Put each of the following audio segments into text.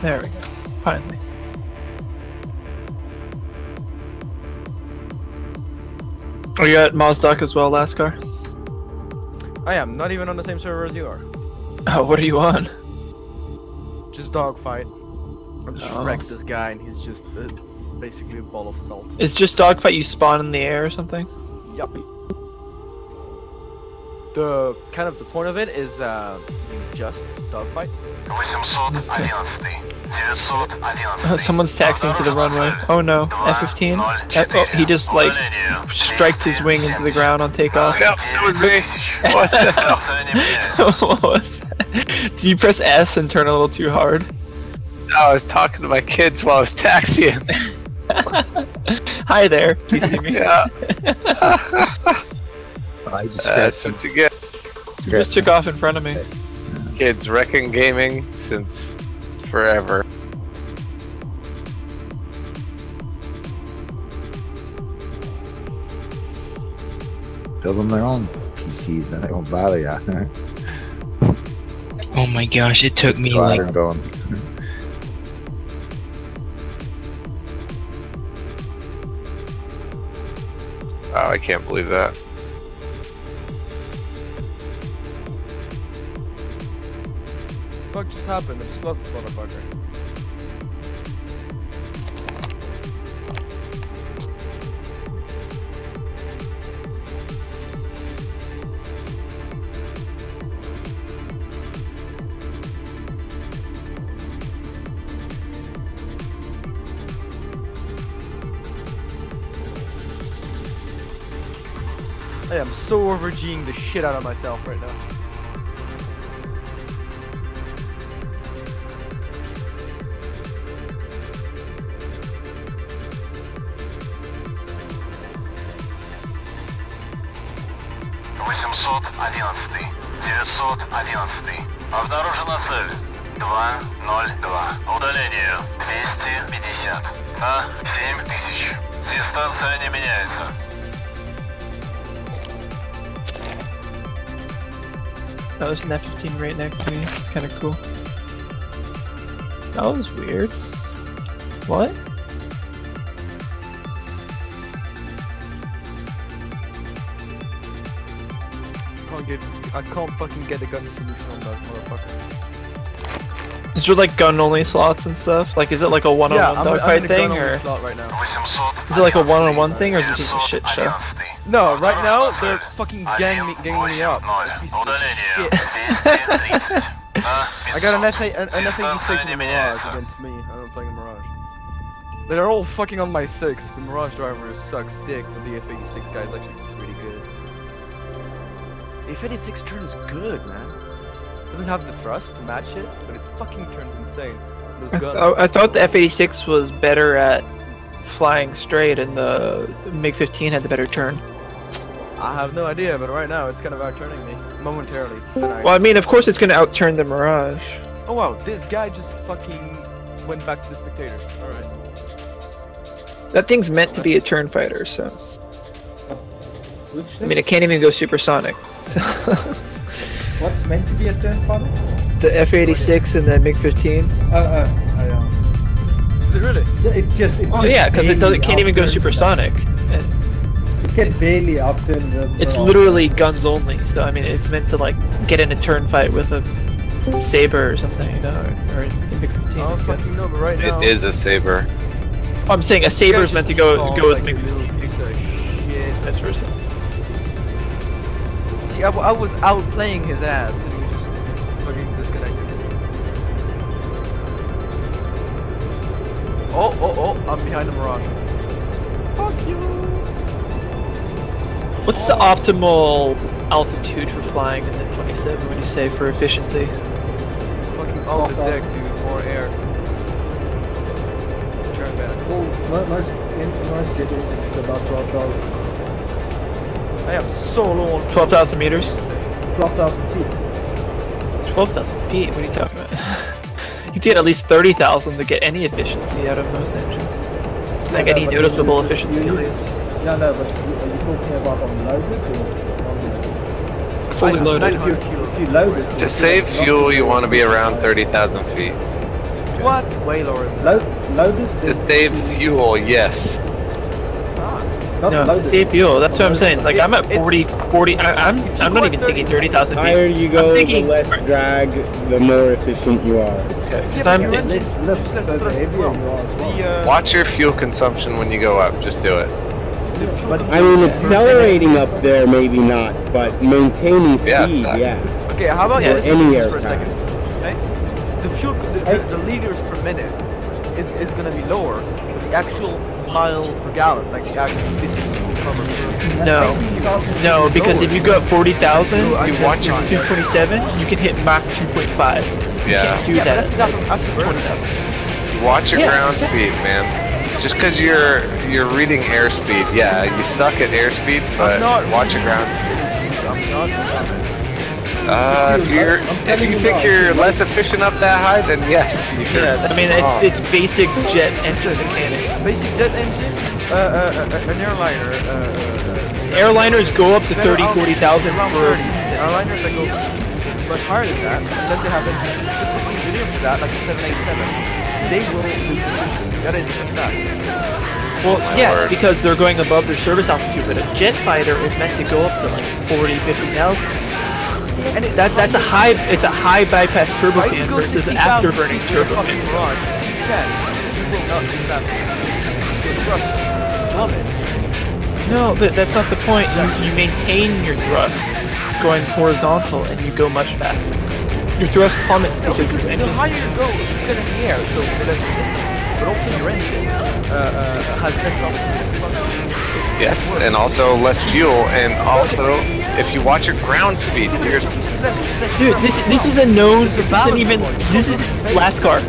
There we go. Finally. Are you at Mazdak as well, Lascar? I am not even on the same server as you are. Oh, what are you on? Just dogfight. I just Oh. wrecked this guy, and he's just basically a ball of salt. It's just dogfight. You spawn in the air or something? Yup. The point of it is just dogfight. Oh, someone's taxiing to the runway. Oh no, F-15. Oh, he just like striked his wing into the ground on takeoff. Yep, it was me. What the hell? What was that? Did you press S and turn a little too hard? No, I was talking to my kids while I was taxiing. Hi there. Do you see me? Yeah. I just That's what you get. You just took off in front of me. Kids wrecking gaming since forever. build them their own PCs and they won't bother ya. Oh my gosh, it took me Go out like and going. Oh, I can't believe that. What just happened? I just lost this motherfucker. I am so over-G'ing the shit out of myself right now. Обнаружена цель 202. Удаление 250 на 7000. Дистанция не меняется. That was an F-15 right next to me. It's kind of cool. That was weird. What? I can't fucking get a gun solution on that motherfucker. Is there like gun-only slots and stuff? Like, is it like a one-on-one dogfight thing, or slot right now. is it like a one-on-one thing, or is it just a shit show? No, right now they're fucking ganging me up. Pieces of shit. I got an F-86 in the Mirage against me. I'm playing a Mirage. They're all fucking on my 6. The Mirage driver sucks dick, but the F-86 guy is actually pretty good. The F-86 turns good, man. Doesn't have the thrust to match it, but it fucking turns insane. I thought the F-86 was better at flying straight, and the MiG-15 had the better turn. I have no idea, but right now it's kind of outturning me momentarily. Well, I mean, of course it's gonna outturn the Mirage. Oh wow, this guy just fucking went back to the spectators. Alright. That thing's meant to be a turn fighter, so. I mean, it can't even go supersonic. So. What's meant to be a turn fighter? The F-86 and the MiG-15. Yeah. Is it really? It just Yeah, because it can't even go outturns supersonic. It can barely outturn the. It's literally guns only, so I mean, it's meant to like get in a turn fight with a saber or something, you know, or a MiG-15. I don't fucking know, but right now. It is a saber. Oh, I'm saying a saber is meant to go with like MiG-15. piece of shit. Vice versa. See, I was outplaying his ass, and he just fucking disconnected. Oh, I'm behind the Mirage. Fuck you! What's the optimal altitude for flying in the 27, would you say, for efficiency? Fucking off the deck, dude. More air. Turn back. Oh, most get it's about 12,000. I am so low on 12,000 meters? 12,000 feet. 12,000 feet? What are you talking about? You get at least 30,000 to get any efficiency out of most engines. Like any noticeable efficiency at least. No, but are you talking about unloaded or unloaded? Fully loaded. If you load it. To save fuel, you want to be around 30,000 feet. What? Way lower than Loaded To is save fuel, yes. not No, to loaded. save fuel. That's what I'm saying. Like I'm at 40. I'm not even thinking 30,000 The feet. higher you go, I'm the thinking, less drag, the more efficient you are. because I'm thinking. Less lift, so the heavier you are as well. Watch your fuel consumption when you go up. Just do it. But I mean, accelerating up there, maybe not, but maintaining Yeah, speed, exactly. yeah. Okay, how about Yeah, this any for a aircraft. second? Okay? The fuel, the liters per minute, it's gonna be lower. But the actual mile per gallon, like the actual distance you will cover per. No, because if you go at 40,000, No, I you guess watch your not. 227, you can hit Mach 2.5. You Yeah. can't do Yeah, that but at that's 20,000. Watch your Yeah, ground exactly. speed, man. Just because you're reading airspeed, yeah, you suck at airspeed, but watch your ground speed. If you think you're less efficient up that high, then yes, you should. Yeah, I mean it's basic jet engine mechanics. Basic jet engine, an airliner. Airliners go up to better 30, out- 40,000 around for 30. Airliners that go much higher than that, unless they have engines specifically engineered for that, like the 787. They will lose efficiency. That is a fact. Well, yes, Lord. because they're going above their service altitude, but a jet fighter is meant to go up to like 40, 50,000. And It's a high bypass turbofan Go versus 60,000 an afterburning feet to a fucking turbofan. Mirage. You can. You will not do that. The thrust plummets. No, but that's not the point. You maintain your thrust going horizontal and you go much faster. Your thrust plummets No, because because your the engine. higher you go, you get in the air, so it has resistance. But also your engine has less options. Yes, and also less fuel, and also if you watch your ground speed, you're Dude, this is a known. This isn't even. This is last car.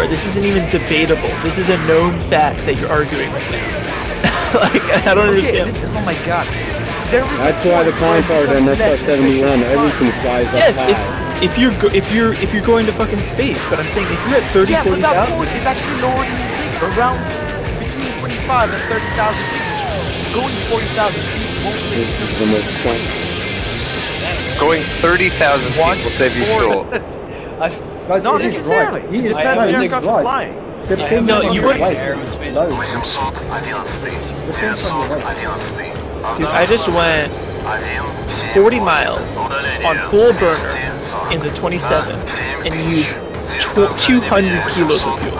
This isn't even debatable. This is a known fact that you're arguing right now. Like I don't Okay, understand. oh my god. There is That's why the Concorde and FS-71, everything flies up Yes, high. if you're going to fucking space, but I'm saying if you're at 30, yeah, but that 40,000, point is actually lower than you think. Around between 25 and 30,000 feet. Going 40,000 feet won't This make is the most point. going 30,000 feet will save you fuel. guys, Not it is necessarily. right. He is It depends no, on the he is aircraft right. flying. Depending No, on you your wouldn't- weight. Aerospace. Load. 811. Depends on your weight. 911. dude, I just went 40 miles on full burner in the 27 and used 200 kilos of fuel.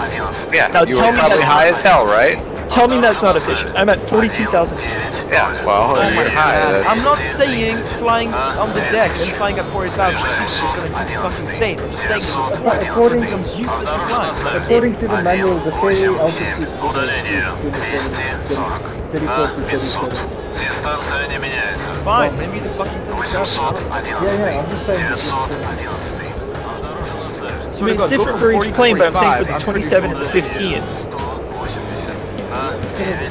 Yeah, Now you tell were me probably that's high not- as hell, right? Tell me that's not efficient. I'm at 42,000 feet. Yeah, well, Oh you're my high. god. That's- I'm not saying flying on the deck and flying at 40,000 feet is gonna be fucking insane. I'm just saying that But according, becomes useless to fly. according to the manual, the ferry altitude Удаление. is 240. 34 to 37. Дистанция не меняется. Fine, send me the fucking 37. 811. Yeah, I'm just saying. 911. I mean, it's different for each plane, but I'm saying for the 27 and the 15.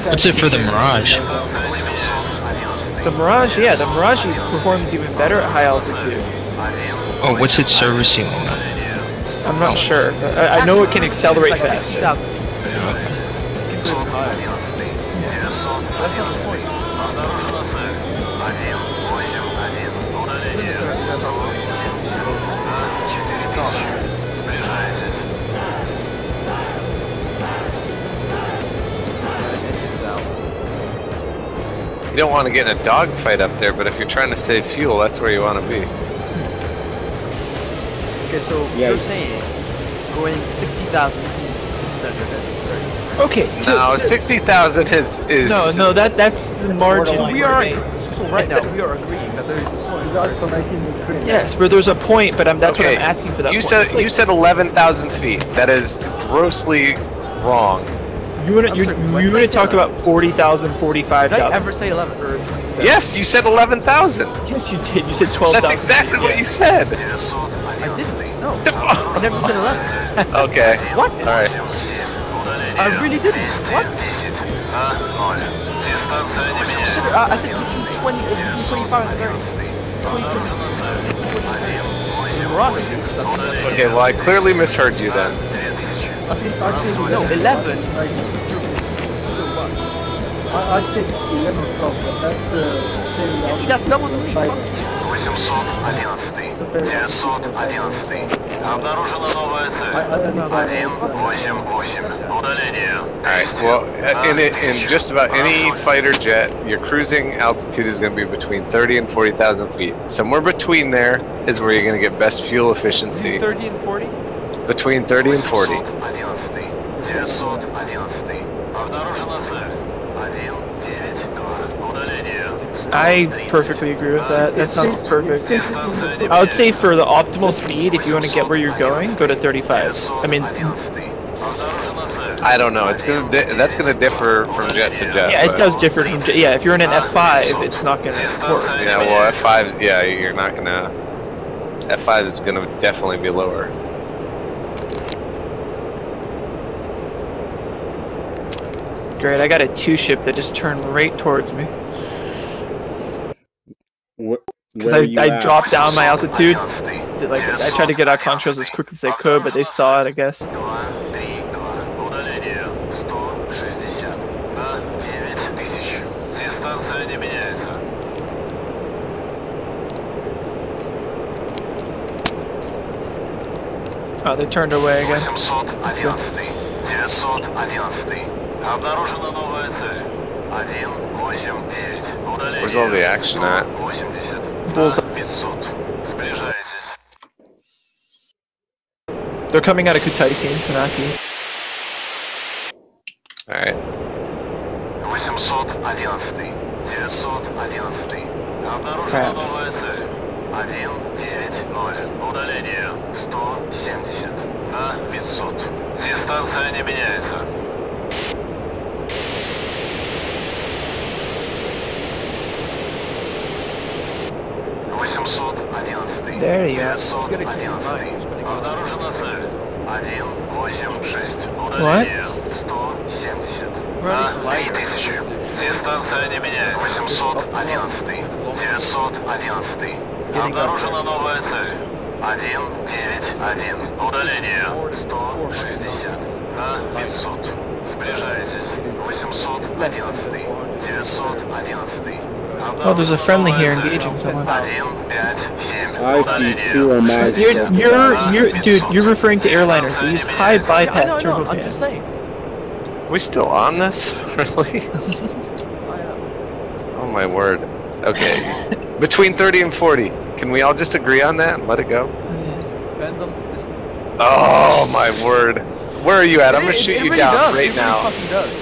What's it for the Mirage? The Mirage, yeah, the Mirage performs even better at high altitude. Oh, what's its servicing? I'm not sure. I know it can accelerate Like fast. 60,000 feet. It's even higher. That's not the point. You don't want to get in a dogfight up there, but if you're trying to save fuel, that's where you want to be. Okay, so Yeah. you're saying going 60,000 feet is better than 30. Okay, No, 60,000 is no, that's the margin. borderline. We we're are making. so right now we are agreeing that there is a point. You guys are making me cringe. Yes, but there's a point, but that's what Okay, I'm asking for that you point. said It's like- you said 11,000 feet. That is grossly wrong. You want I'm to sorry, when you did I want to say talk that? about 40,000, Did I 45,000? ever say 11 or 27? Yes, you said 11,000. Yes, you did. You said 12,000. That's exactly what you said. I didn't. No. I never said 11. Okay. What? All right. I really didn't. What? Дистанция не меняется. I said between 20, between 25 and 30. 20, 20. Mirage, that's Okay. Well, I clearly misheard you then. I think I said 11. No, 11. I said 11, 12, but that's the ferry See, altitude. that wasn't me. 811. 911. Обнаружена новая цель. 188. Удаление. Alright, well, in just about any fighter jet, your cruising altitude is going to be between 30 and 40,000 feet. Somewhere between there is where you're going to get best fuel efficiency. 30 and 40? Between 30 and 40. 911. Обнаружена цель. 192. Удаление. I perfectly agree with that. That sounds perfect. I would say for the optimal speed, if you want to get where you're going, go to 35. I mean, I don't know. It's that's gonna differ from jet to jet. yeah, it but- does differ from yeah. If you're in an F5, it's not gonna work. Yeah, well, F5. Yeah, you're not gonna. F5 is gonna definitely be lower. Great, I got a 2-ship that just turned right towards me. Because I dropped down my altitude. Like I tried to get out contrails as quick as I could, but they saw it, I guess. Удаление. 160. На 9000. Дистанция не меняется. Oh, they turned away again. 811. 911. Обнаружена новая цель. 189. Удаление. Where's all the action at? 180. Bullseye. 500. Сближайтесь. They're coming out of Kutaisi and Sanakis. Alright. 811. 911. Обнаружена новая цель. 190. Удаление 170. На 500. Дистанция не меняется. There you go. 911. Обнаружена цель. 186. Удаление 170. На 3000. Дистанция не меняется. 811. 911. Обнаружена новая цель. 191. Удаление 160. На 500. Сближайтесь. 811. 911. Oh, there's a friendly here engaging someone. 157. I see two of my. Dude, you're referring to airliners. They use high bypass No, turbofans. I'm just saying. Are we still on this? Really? Oh my word. Okay. Between 30 and 40. Can we all just agree on that and let it go? Depends on the distance. Oh my word. Where are you at? I'm gonna shoot you really down does. right It now. really fucking does.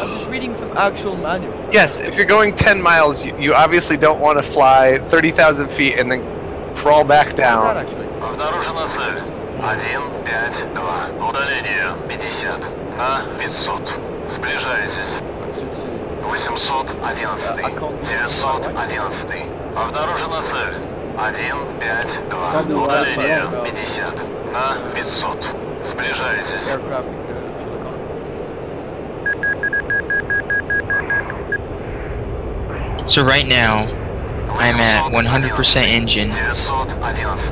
I'm just reading some actual manual. Yes, if you're going 10 miles, you obviously don't want to fly 30,000 feet and then crawl back That down. actually. Обнаружена цель. 152. Удаление 50. На 500. Сближайтесь. 811. 911. Обнаружена цель. 152. Удаление 50. На 500. Сближайтесь. Aircraft fuel economy. So right now, I'm at 100% engine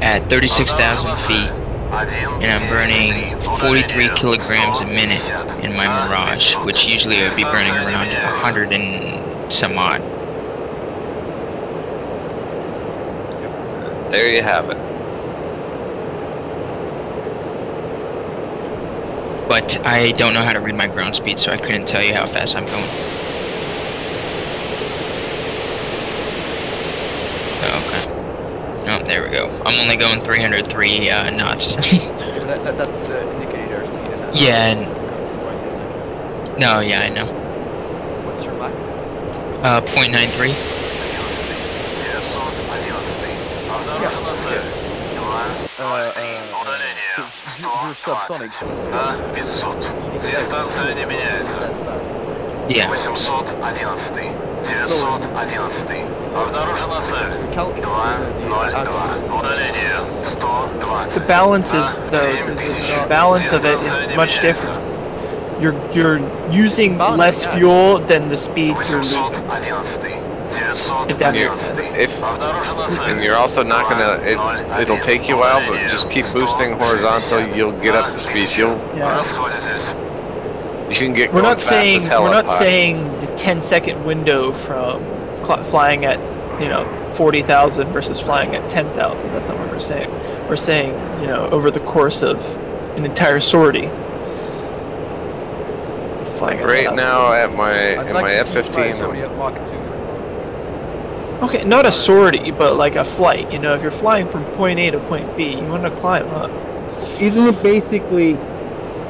at 36,000 feet, and I'm burning 43 kilograms a minute in my Mirage, which usually I would be burning around 100 and some odd. There you have it. But I don't know how to read my ground speed, so I couldn't tell you how fast I'm going. Okay. Oh, there we go. I'm only going 303 knots. That's indicated airspeed. And Yeah, and no, yeah, I know. what's your Mach? 0.93. You're subsonic. На 500. Дистанция не меняется. That's fast. Yeah. 811. 911. Обнаружена цель. 202. Удаление 120. The balance is the balance of it is much different. You're using less fuel than the speed you're losing. 811. If that You're, makes sense. and you're also not gonna. It'll take you a while, but just keep boosting horizontal. You'll get up to speed. You can get We're going not fast saying as hell we're up not high. saying the 10-second window from flying at 40,000 versus flying at 10,000. That's not what we're saying. We're saying, over the course of an entire sortie, flying at Right now at my F-15. F-15. Okay, not a sortie, but like a flight. If you're flying from point A to point B, you want to climb up. Isn't it basically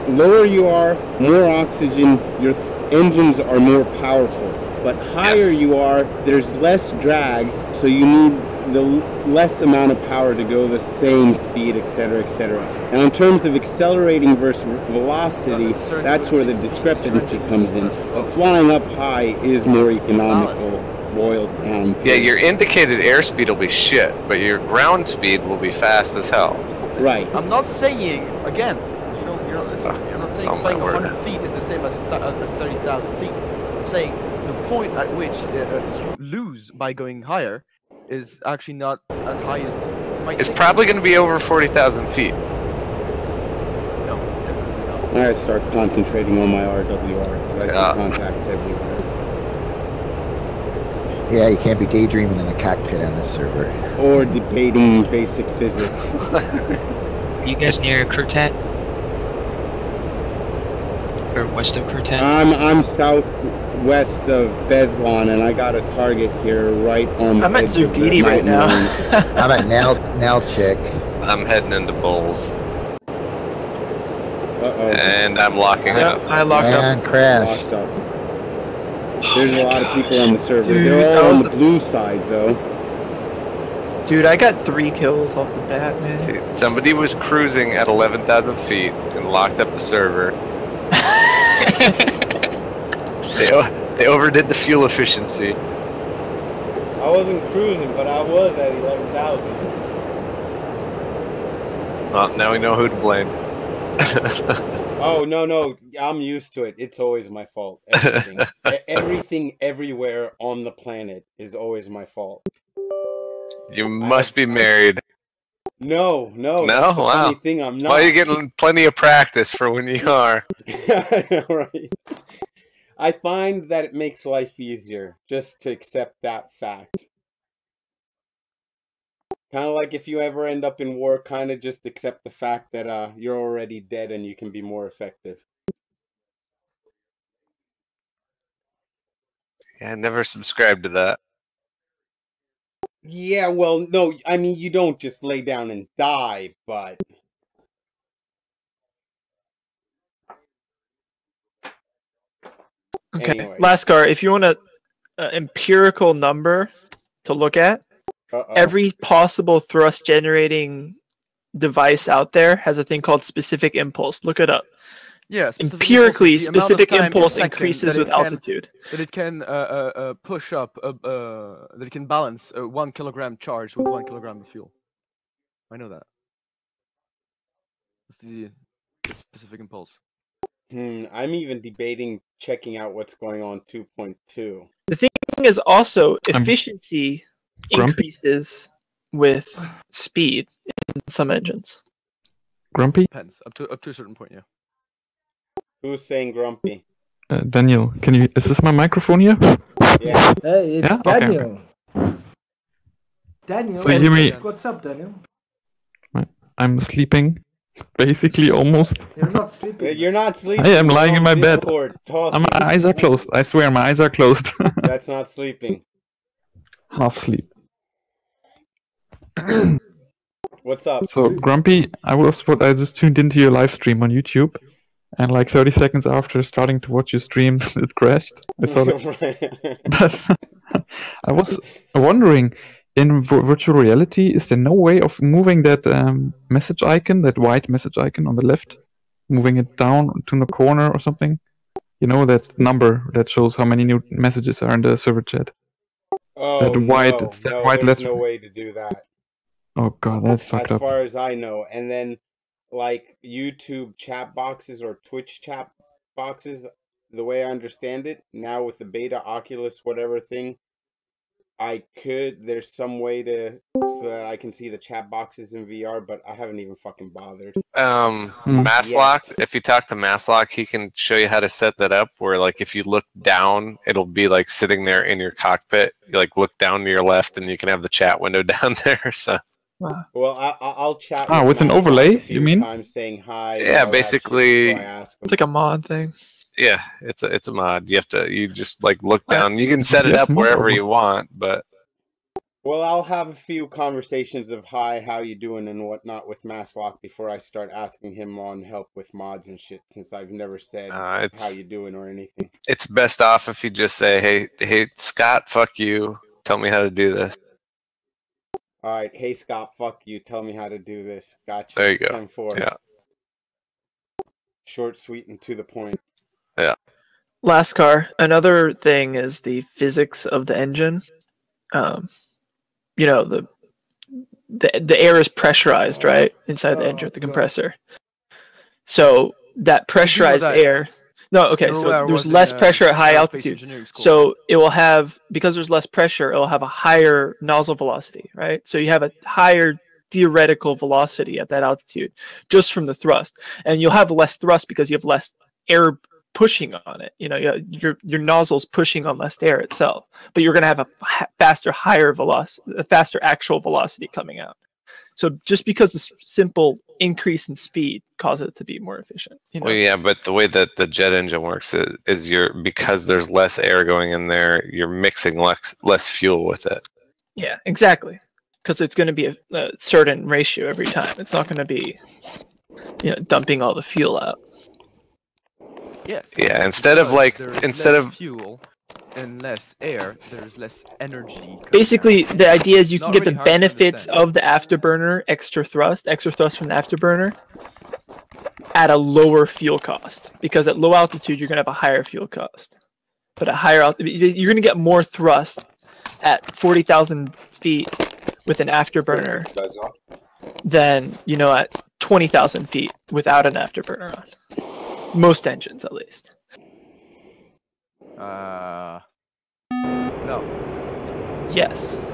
lower you are, more oxygen, your engines are more powerful. But higher you are, there's less drag, so you need the less amount of power to go the same speed, etc., etc. And in terms of accelerating versus velocity, that's where the discrepancy comes in. But flying up high is more economical, boiled down. Yeah, your indicated airspeed will be shit, but your ground speed will be fast as hell. Right. I'm not saying, again, you're not listening. You're not saying flying 100 feet is the same as 30,000 feet. I'm saying the point at which you lose by going higher is actually not as high as you might It's think. probably going to be over 40,000 feet. No, definitely not. I gotta start concentrating on my RWR because I see contacts everywhere. Yeah, you can't be daydreaming in the cockpit on this server. Or debating basic physics. Are you guys near Kurtat? Or west of Kurtat? I'm southwest of Beslan, and I got a target here right on the I'm at edge of the Zugdidi right now. I'm at Nalchik. I'm heading into Bulls. Uh-oh. And I'm locking up. I locked up. And crash. Locked up. There's a lot of people on the server. Dude, they're all on the blue side, though. Dude, I got 3 kills off the bat, man. See, somebody was cruising at 11,000 feet and locked up the server. They overdid the fuel efficiency. I wasn't cruising, but I was at 11,000. Well, now we know who to blame. Oh, no. I'm used to it. It's always my fault. Everything. Everything everywhere on the planet is always my fault. You must be married. No. No? That's the Wow. funny thing, I'm not. Well, you're getting plenty of practice for when you are. I know, right? I find that it makes life easier just to accept that fact. Kind of like if you ever end up in war, kind of just accept the fact that you're already dead and you can be more effective. Yeah, I never subscribed to that. Yeah, well, no, I mean, you don't just lay down and die, but... Okay, Anyway. Lascar, if you want an empirical number to look at, every possible thrust-generating device out there has a thing called specific impulse. Look it up. Yeah, empirically, specific impulse increases with altitude. That it can push up, that it can balance a 1 kilogram charge with 1 kilogram of fuel. I know that. It's the specific impulse. I'm even debating checking out what's going on 2.2. The thing is also efficiency increases with speed in some engines. Grumpy? Depends. Up to a certain point, yeah. Who's saying grumpy? Daniel, is this my microphone here? Yeah. Hey, it's Daniel. Okay. Daniel, so you hear me? What's up, Daniel? I'm sleeping, basically, almost. You're not sleeping. You're not sleeping. I am lying in my bed. My eyes are closed. I swear, my eyes are closed. That's not sleeping. Half sleep. What's up? So, Grumpy, I just tuned into your live stream on YouTube. And like 30 seconds after starting to watch your stream, it crashed. I saw that. But I was wondering, in virtual reality, is there no way of moving that message icon, that white message icon on the left, moving it down to the corner or something? You know, that number that shows how many new messages are in the server chat. Oh, that white, there's no way to do that. Oh god, that's fucked up. As far as I know. And then, like, YouTube chat boxes or Twitch chat boxes, the way I understand it, now with the beta, Oculus, whatever thing, I could. There's some way to so that I can see the chat boxes in VR, but I haven't even fucking bothered. Masslock. If you talk to Masslock, he can show you how to set that up. Where like if you look down, it'll be like sitting there in your cockpit. You like look down to your left, and you can have the chat window down there. So. Well, I'll chat. With an overlay, you mean? Times saying hi. Yeah, basically. It's like a mod thing. Yeah, it's a mod. You just like look down. You can set it up wherever you want, but. Well, I'll have a few conversations of hi, how you doing, and whatnot with Masslock before I start asking him on help with mods and shit. Since I've never said how you doing or anything. It's best off if you just say, hey, Scott, fuck you. Tell me how to do this. All right, hey Scott, fuck you. Tell me how to do this. Gotcha. There you go. 10-4. Yeah. Short, sweet, and to the point. Yeah. Last car. Another thing is the physics of the engine. You know, the air is pressurized, right, inside the engine with the compressor. So that pressurized air. No, okay. So there's less pressure at high altitude. So it will have, because there's less pressure, it will have a higher nozzle velocity, right? So you have a higher theoretical velocity at that altitude just from the thrust, and you'll have less thrust because you have less air pushing on it. You know, your nozzle's pushing on less air itself, but you're going to have a faster, higher velocity, a faster actual velocity coming out. So just because the simple increase in speed causes it to be more efficient. You know? Well, yeah, but the way that the jet engine works is because there's less air going in there, you're mixing less fuel with it. Yeah, exactly. Because it's going to be a certain ratio every time. It's not going to be, dumping all the fuel out. Yes. Yeah, instead of fuel and less air, there's less energy. Basically, the idea is you can get the benefits of the afterburner, extra thrust from the afterburner, at a lower fuel cost. Because at low altitude, you're going to have a higher fuel cost. But at higher altitude, you're going to get more thrust at 40,000 feet with an afterburner than, at 20,000 feet without an afterburner on. Most engines, at least. No. Yes.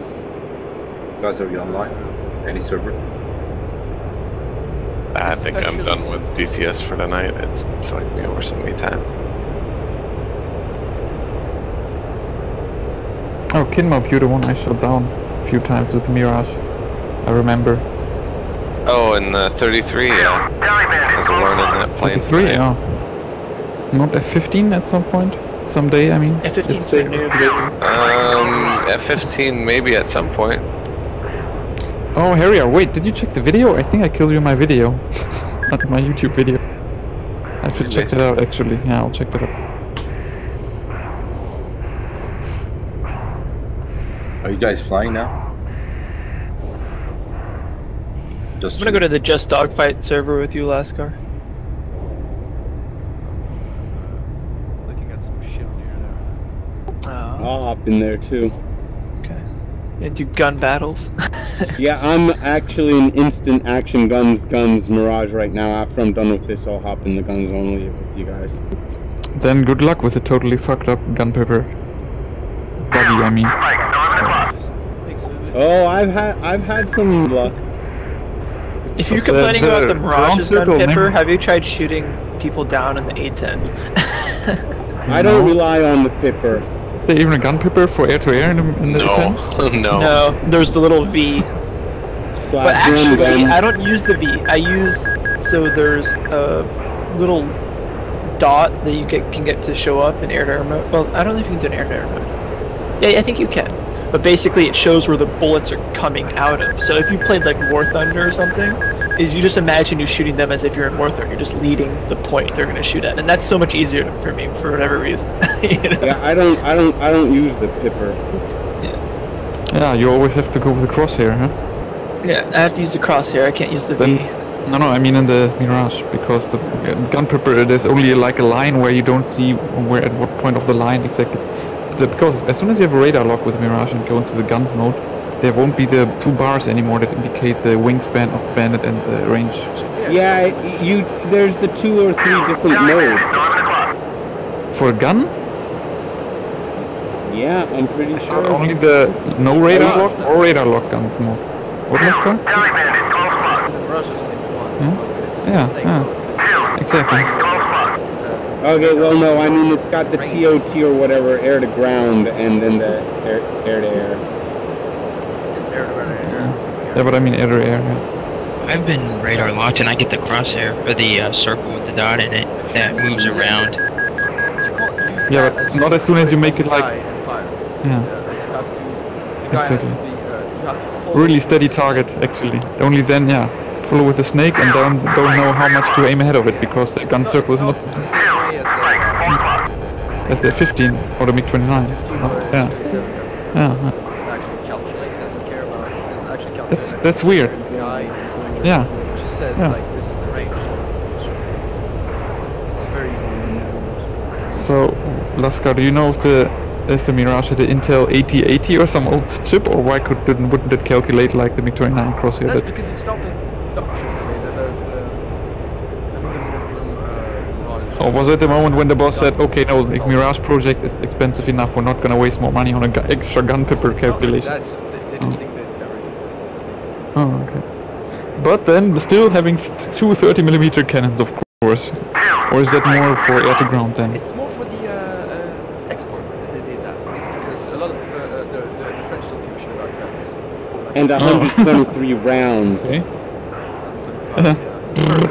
Guys, are you online? Any server? I think I'm done with DCS for tonight. It's fucked me over so many times. Oh, Kinmob, you're the one I shot down a few times with the Mirage. I remember. Oh, in 33, yeah. I was alone in that plane. 33, yeah. Not F-15 at some point? Someday, I mean. F-15's for noobs. F-15 maybe at some point. Oh, Harrier, wait, did you check the video? I think I killed you in my video. Not my YouTube video. I should check it out, actually. Yeah, I'll check that out. Are you guys flying now? I'm gonna go to the Just Dogfight server with you, Lascar. I'll hop in there too. Okay. And do gun battles? Yeah, I'm actually in instant action guns Mirage right now. After I'm done with this, I'll hop in the guns only with you guys. Then good luck with a totally fucked up gun pepper. Buggy, I mean. Oh, I've had some luck. If you're complaining about the Mirage's gun pepper, have you tried shooting people down in the A-10? I don't rely on the pipper. Is there even a gun pepper for air-to-air in the A-10? No. No, there's the little V. But actually, I don't use the V. I use, so there's a little dot that you can get to show up in air-to-air mode. Well, I don't know if you can do an air-to-air mode. Yeah, I think you can. But basically it shows where the bullets are coming out of. So if you played like War Thunder or something, is you just imagine you shooting them as if you're in War Thunder. You're just leading the point they're gonna shoot at. And that's so much easier for me for whatever reason. Yeah, I don't use the pipper. Yeah, you always have to go with the crosshair, huh? Yeah, I have to use the crosshair, I can't use the V. No, I mean in the Mirage, because the gun pepper, there's only like a line where you don't see where at what point of the line exactly. Because as soon as you have a radar lock with Mirage and go into the guns mode, there won't be the two bars anymore that indicate the wingspan of the Bandit and the range. Yeah, there's the 2 or 3 different modes. For a gun? Yeah, I'm pretty sure. Only the no radar lock or radar lock guns more. What was that? Mirage is only one. Yeah, exactly. Okay, well no, I mean it's got the TOT or whatever, air to ground, and then the air to air. It's air to air. Yeah, but I mean air to air. Yeah. I've been radar locked and I get the crosshair, or the circle with the dot in it, that moves around. Yeah, but not as soon as you make it like... Yeah. Exactly. Really steady target, actually. Only then, yeah. Follow with the snake and don't know how much to aim ahead of it, because the gun circle is not... As the 15 or the MiG-29. Yeah. That's weird. Yeah. It just says like this is the range. It's very. So, Laskar, do you know if the Mirage had an Intel 8080 or some old chip, or why wouldn't it calculate like the MiG-29 crosshair? That's because it's not the chip. Or was it the moment when the boss said, okay, no, the Mirage project is expensive enough, we're not gonna waste more money on an extra gun pepper calculation? That's just they didn't think they'd never use it. Oh, okay. But then, still having two 30mm cannons, of course. Or is that more for air to ground then? It's more for the export that they did that. It's because a lot of the French don't give a shit about guns. And 123 rounds. Okay.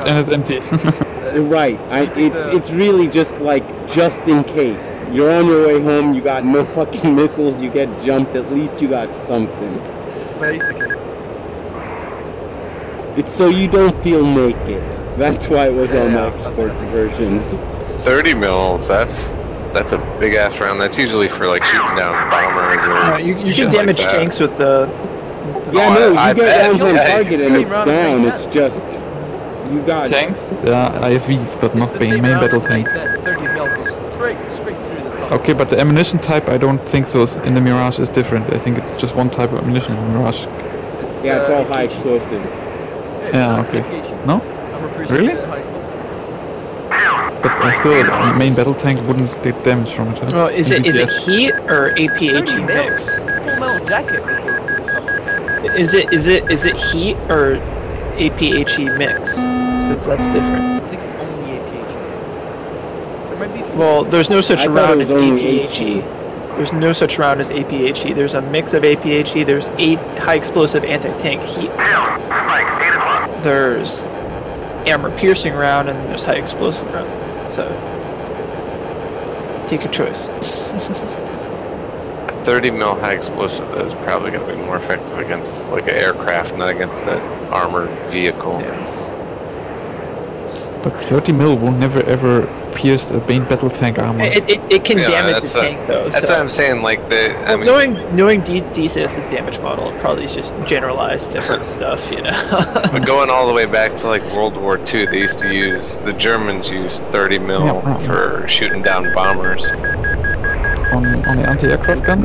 And it's empty. Right. It's really just like, just in case. You're on your way home, you got no fucking missiles, you get jumped, at least you got something. Basically. It's so you don't feel naked. That's why it was on the export versions. 30 mils, that's a big ass round. That's usually for like shooting down bombers or you can damage like tanks with the... Yeah, no, you get rounds on target and it's down, it's just... You got... Tanks? Yeah, IFVs, but not main battle tanks. 30 mil goes straight through the top. Okay, but the ammunition type, I don't think so. In the Mirage is different. I think it's just one type of ammunition in the Mirage. Yeah, it's all high explosive. Yeah, okay. No? Really? But still, a main battle tank wouldn't get damage from it. Well, is it heat or APHE mix? Full metal jacket. Is it heat or APHE mix? Because that's different. I think it's only APHE. There might be. Well, there's no such round as APHE. There's no such round as APHE. There's a mix of APHE. There's 8 high explosive anti-tank heat. There's armor piercing round and there's high explosive round. So take your choice. 30 mil high explosive is probably going to be more effective against like an aircraft, not against an armored vehicle. Yeah. But 30 mil will never ever pierce a main battle tank armor. It can damage the tank though. That's what I'm saying. Like I mean, knowing DCS's damage model, it probably is just generalized different stuff, you know. But going all the way back to like World War II, they used to use the 30 mil for shooting down bombers. On the anti-aircraft gun?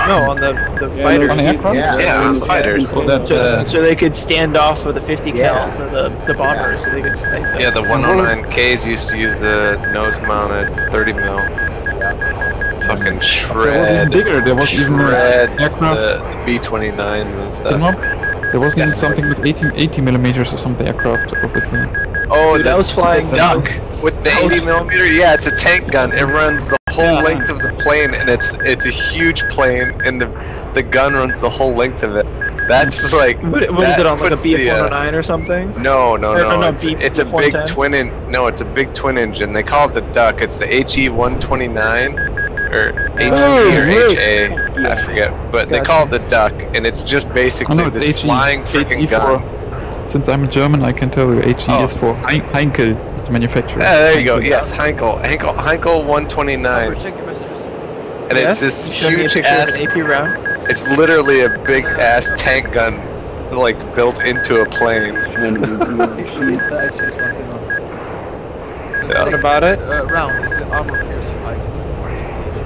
No, on the fighters. On the aircraft? Yeah, on the fighters. So they could stand off with the 50 cals of the bombers, so they could snipe them. Yeah, the 109Ks used to use the nose-mounted 30 mil. Fucking shred. There was even aircraft. The B-29s and stuff. There wasn't even something with 80 millimeters or something aircraft with them. Oh, that was flying duck with the 80 millimeter. Yeah, it's a tank gun. It runs the whole length of the plane, and it's a huge plane, and the gun runs the whole length of it. That's like. What is it on, like a B-109 or something? No. It's a big twin. It's a big twin engine. They call it the duck. It's the HE-129 or HE or HA. I forget, but they call it the duck, and it's just basically this flying freaking gun. Since I'm German, I can tell you HE is for Heinkel, is the manufacturer. Yeah, there you go. Yes, Heinkel 129. Check your messages. And it's this huge ass. AP round. It's literally a big ass tank gun, like built into a plane. What about it? Round is the armor piercing high explosive or APH.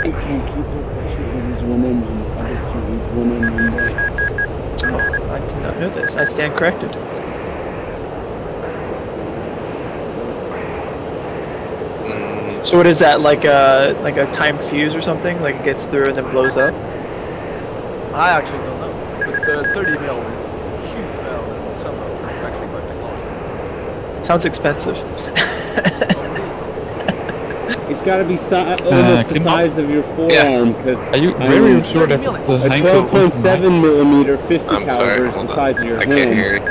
It can't keep up. He's one engine. I bet you he's one engine. Oh, I did not know this. I stand corrected. So what is that, like a timed fuse or something? Like it gets through and then blows up? I actually don't know. But the 30 mil is huge now and somehow actually quite technological. Sounds expensive. It's got to be almost the size of your forearm, because Are you very sure that a the Heinkel 12.7 millimeter 50 I'm caliber sorry, is hold the on. size of your I hand? can't hear you.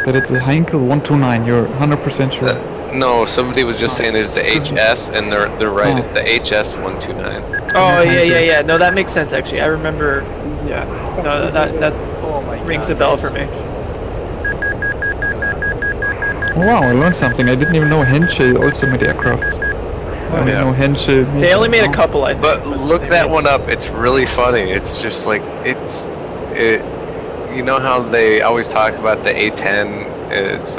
that it's a Heinkel 129? You're 100% sure. No, somebody was just saying it's the HS, and they're right. It's the HS 129. Oh yeah. No, that makes sense actually. I remember. Yeah. No, that Oh my rings God, a bell yes. for me. Oh, wow, I learned something. I didn't even know Henschel also made aircrafts. I only know Henschel. They only made a couple, I think. But look that one up. It's really funny. It's just like you know how they always talk about the A10 is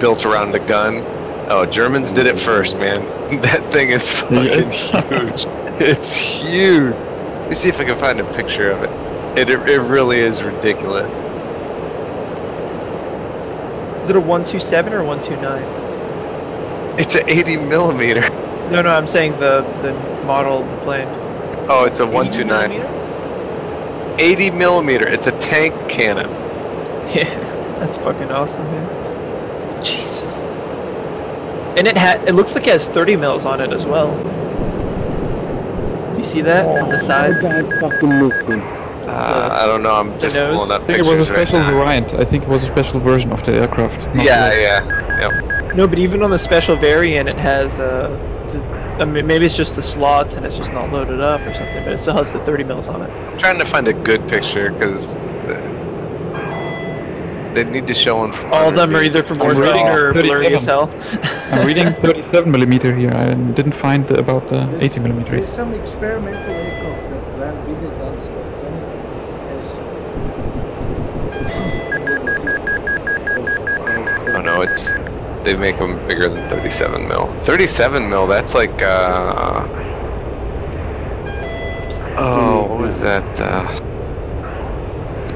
built around a gun? Oh, Germans did it first, man. That thing is fucking huge. It's huge. Let me see if I can find a picture of it. It really is ridiculous. Is it a 127 or 129? It's an 80 millimeter. No, I'm saying the model of the plane. Oh, it's a 129. 80 millimeter. It's a tank cannon. Yeah, that's fucking awesome, man. Jesus. And it looks like it has 30 mils on it as well. Do you see that on the sides? God fucking listen. I don't know. I'm just pulling up I think it pictures was a special right now. variant. I think it was a special version of the aircraft. Yeah. No, but even on the special variant, it has I mean, maybe it's just the slots and it's just not loaded up or something, but it still has the 30 mils on it. I'm trying to find a good picture because they need to show one from all of them are either from orbiting or blurry as hell. I'm reading 37 millimeter here. I didn't find about the 80 millimeter. There's some experimental aircraft that ran bigger guns, but Oh no, they make them bigger than 37 mil. 37 mil, that's like oh, what was that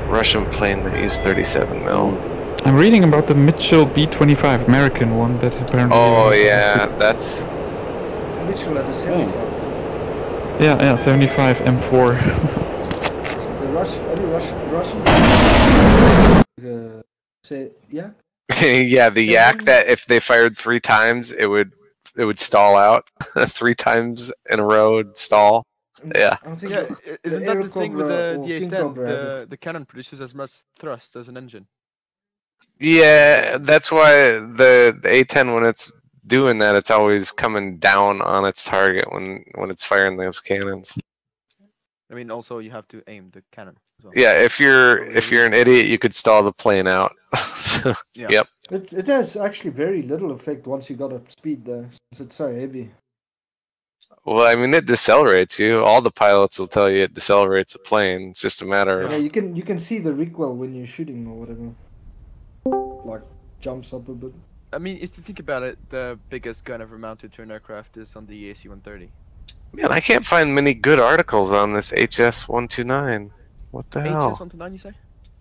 Russian plane that used 37 mil? I'm reading about the Mitchell B-25 American one that apparently. Oh yeah, that's. Mitchell had a 75. Yeah, 75 M4. The Russian. Say yeah. Yeah, the Yak that if they fired 3 times, it would stall out. 3 times in a row, it'd stall. Yeah. Isn't that the thing with the A10? The cannon produces as much thrust as an engine. Yeah, that's why the A10 when it's doing that, it's always coming down on its target when it's firing those cannons. I mean, also you have to aim the cannon. So. Yeah, if you're an idiot, you could stall the plane out. Yeah. Yep. It has actually very little effect once you got up speed though, since it's so heavy. Well, I mean, it decelerates you. All the pilots will tell you it decelerates a plane. It's just a matter of. Yeah, you can see the recoil when you're shooting or whatever. Like jumps up a bit. I mean, if you think about it, the biggest gun ever mounted to an aircraft is on the AC-130. Man, I can't find many good articles on this HS-129. What the hell? HS-129, you say?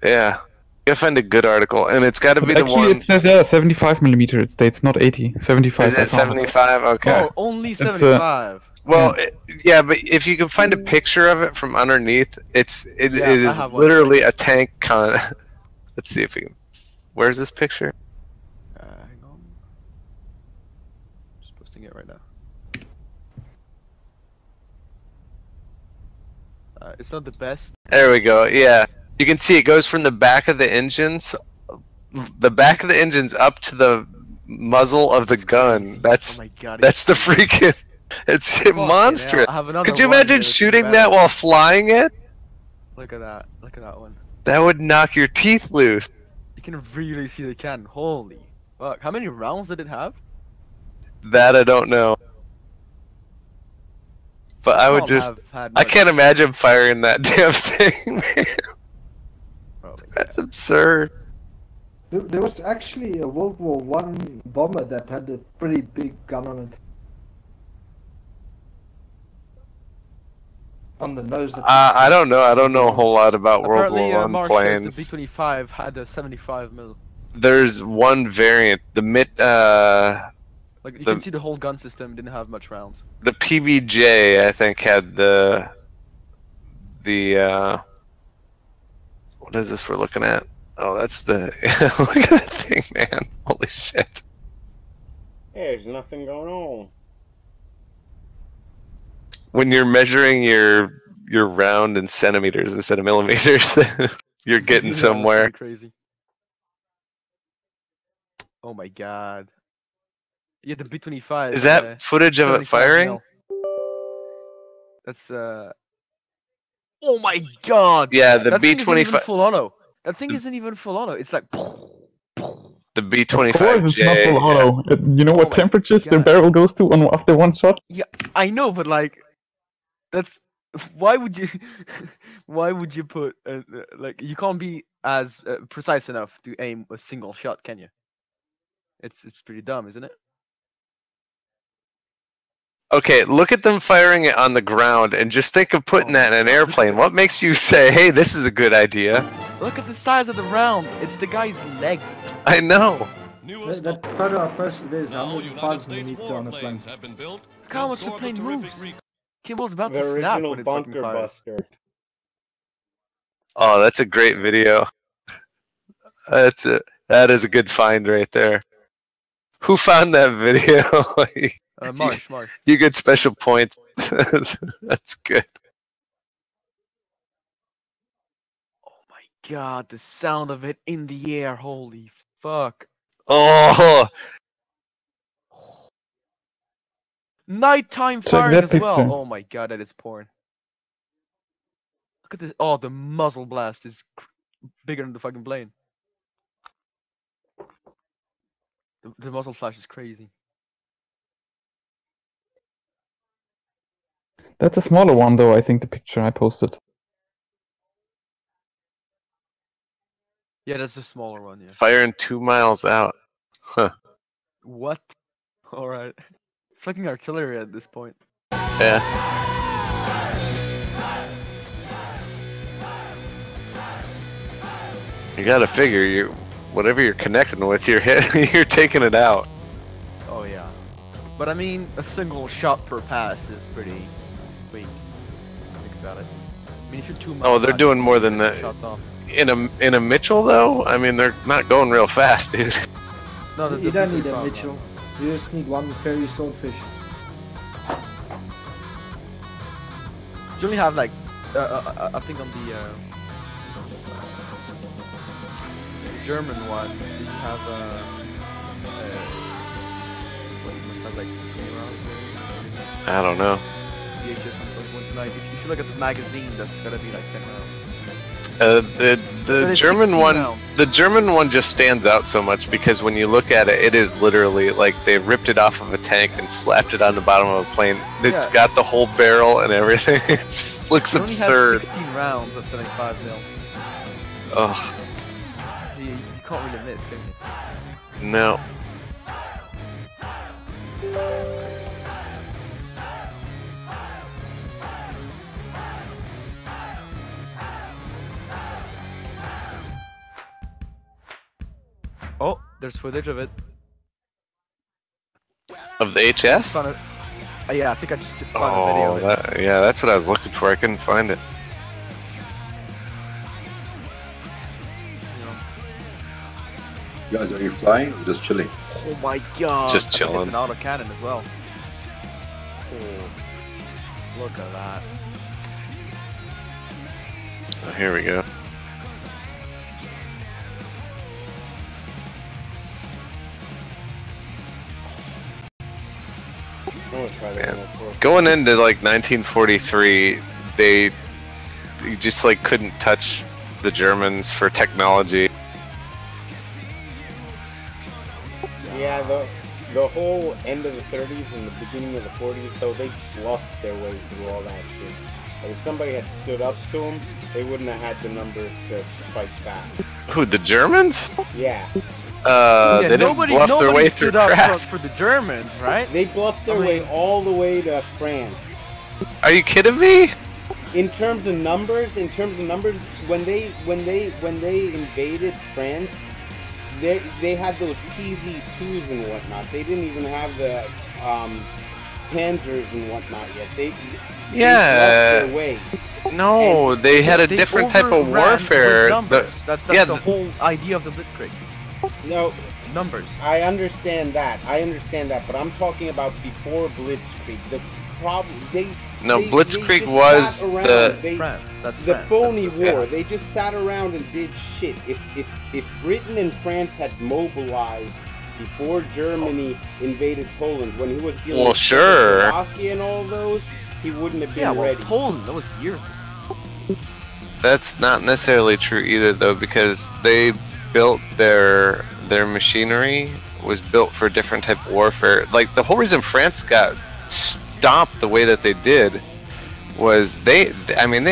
Yeah. You gotta find a good article, and it's gotta be the Actually, one. it says 75 millimeter. It states not 80. 75. Is it 75? Okay. Oh, only 75. Well, yeah, but if you can find a picture of it from underneath, it Yeah, is literally a tank con. Let's see if we can. Where's this picture? Hang on. Just posting it right now. It's not the best. There we go. Yeah, you can see it goes from the back of the engines, up to the muzzle of the gun. That's oh my God, that's the freaking. It's monstrous. Could you imagine shooting that while flying it? Look at that. Look at that one. That would knock your teeth loose. You can really see the cannon. Holy fuck. How many rounds did it have? That I don't know. But I would just. I can't imagine firing that damn thing, man. That's absurd. There was actually a World War I bomber that had a pretty big gun on it. On the nose. I don't know. I don't know a whole lot about World War I planes. The B-25 had a 75 mil. There's one variant, the Like you can see the whole gun system didn't have much rounds. The PBJ, I think, had the what is this we're looking at? Oh, that's the look at that thing, man! Holy shit! There's nothing going on. When you're measuring your round in centimeters instead of millimeters, you're getting somewhere. Crazy. Oh my god. Yeah, the B-25. Is that footage of it firing? Mil. That's Oh my god! Yeah, the that B-25. Thing isn't even full auto. That thing isn't even full auto. It's like. The B-25J. Of course, it's not full auto. You know what temperatures the barrel goes to after one shot? Yeah, I know, but like, that's why would you? Why would you put like you can't be as precise enough to aim a single shot, can you? It's pretty dumb, isn't it? Okay, look at them firing it on the ground and just think of putting that in an airplane. What makes you say, hey, this is a good idea? Look at the size of the round. It's the guy's leg. I know. That photo I posted is 105mm on the plane. Look how much the plane moves. Kimball's about The to snap original when it's bunker fucking fired. buster. Oh, that's a great video. That is a good find right there. Who found that video? Marsh. You get special points. That's good. Oh my god, the sound of it in the air. Holy fuck. Oh! Nighttime firing as well. Oh my god, that is porn. Look at this. Oh, the muzzle blast is bigger than the fucking plane. The muzzle flash is crazy. That's a smaller one, though, I think, the picture I posted. Yeah, that's a smaller one, yeah. Firing 2 miles out. Huh. What? Alright. It's fucking artillery at this point. Yeah. You gotta figure, whatever you're connecting with, you're taking it out. Oh yeah. But I mean, a single shot per pass is pretty weak. Think about it. I mean, if you're 2 miles. Oh, they're doing more than that. Shots off. In a Mitchell though, I mean, they're not going real fast, dude. No, you don't need a Mitchell. You just need one fairy swordfish. You only have like, I think on the German one, you have what, you must have like 20 rounds. I don't know. VHS 1.19. If you look at the magazine, that's gotta be like 10 rounds. The German one, the German one just stands out so much because when you look at it, it is literally like they ripped it off of a tank and slapped it on the bottom of a plane. It's got the whole barrel and everything. It just looks absurd. It only has 16 rounds of 75 mil. Ugh. You can't really miss, can you? No. Oh, there's footage of it. Of the HS? Yeah, I think I just found a video of it. Yeah, that's what I was looking for. I couldn't find it. Guys, are you flying or just chilling? Oh my god! Just chilling. It's an autocannon as well. Oh, look at that. Oh, here we go. Man. Going into like 1943, you just like couldn't touch the Germans for technology. Yeah, the whole end of the 30s and the beginning of the 40s, though, they bluffed their way through all that shit. Like, if somebody had stood up to them, they wouldn't have had the numbers to fight back. Who, the Germans? Yeah. They didn't bluff their way through crap. For the Germans, right? They bluffed their way all the way to France. Are you kidding me? In terms of numbers, when they invaded France, they had those PZ2s and whatnot. They didn't even have the Panzers and whatnot yet. They lost their way. No, And they had a different type of warfare. That's the whole idea of the Blitzkrieg. No. Numbers. I understand that. But I'm talking about before Blitzkrieg. The problem Blitzkrieg was the phony war. They just sat around and did shit. If Britain and France had mobilized before Germany invaded Poland, when he was dealing with Czechoslovakia and all those, he wouldn't have been ready. Poland, that was years. That's not necessarily true either, though, because they built their machinery was built for a different type of warfare. Like, the whole reason France got stomped the way that they did was they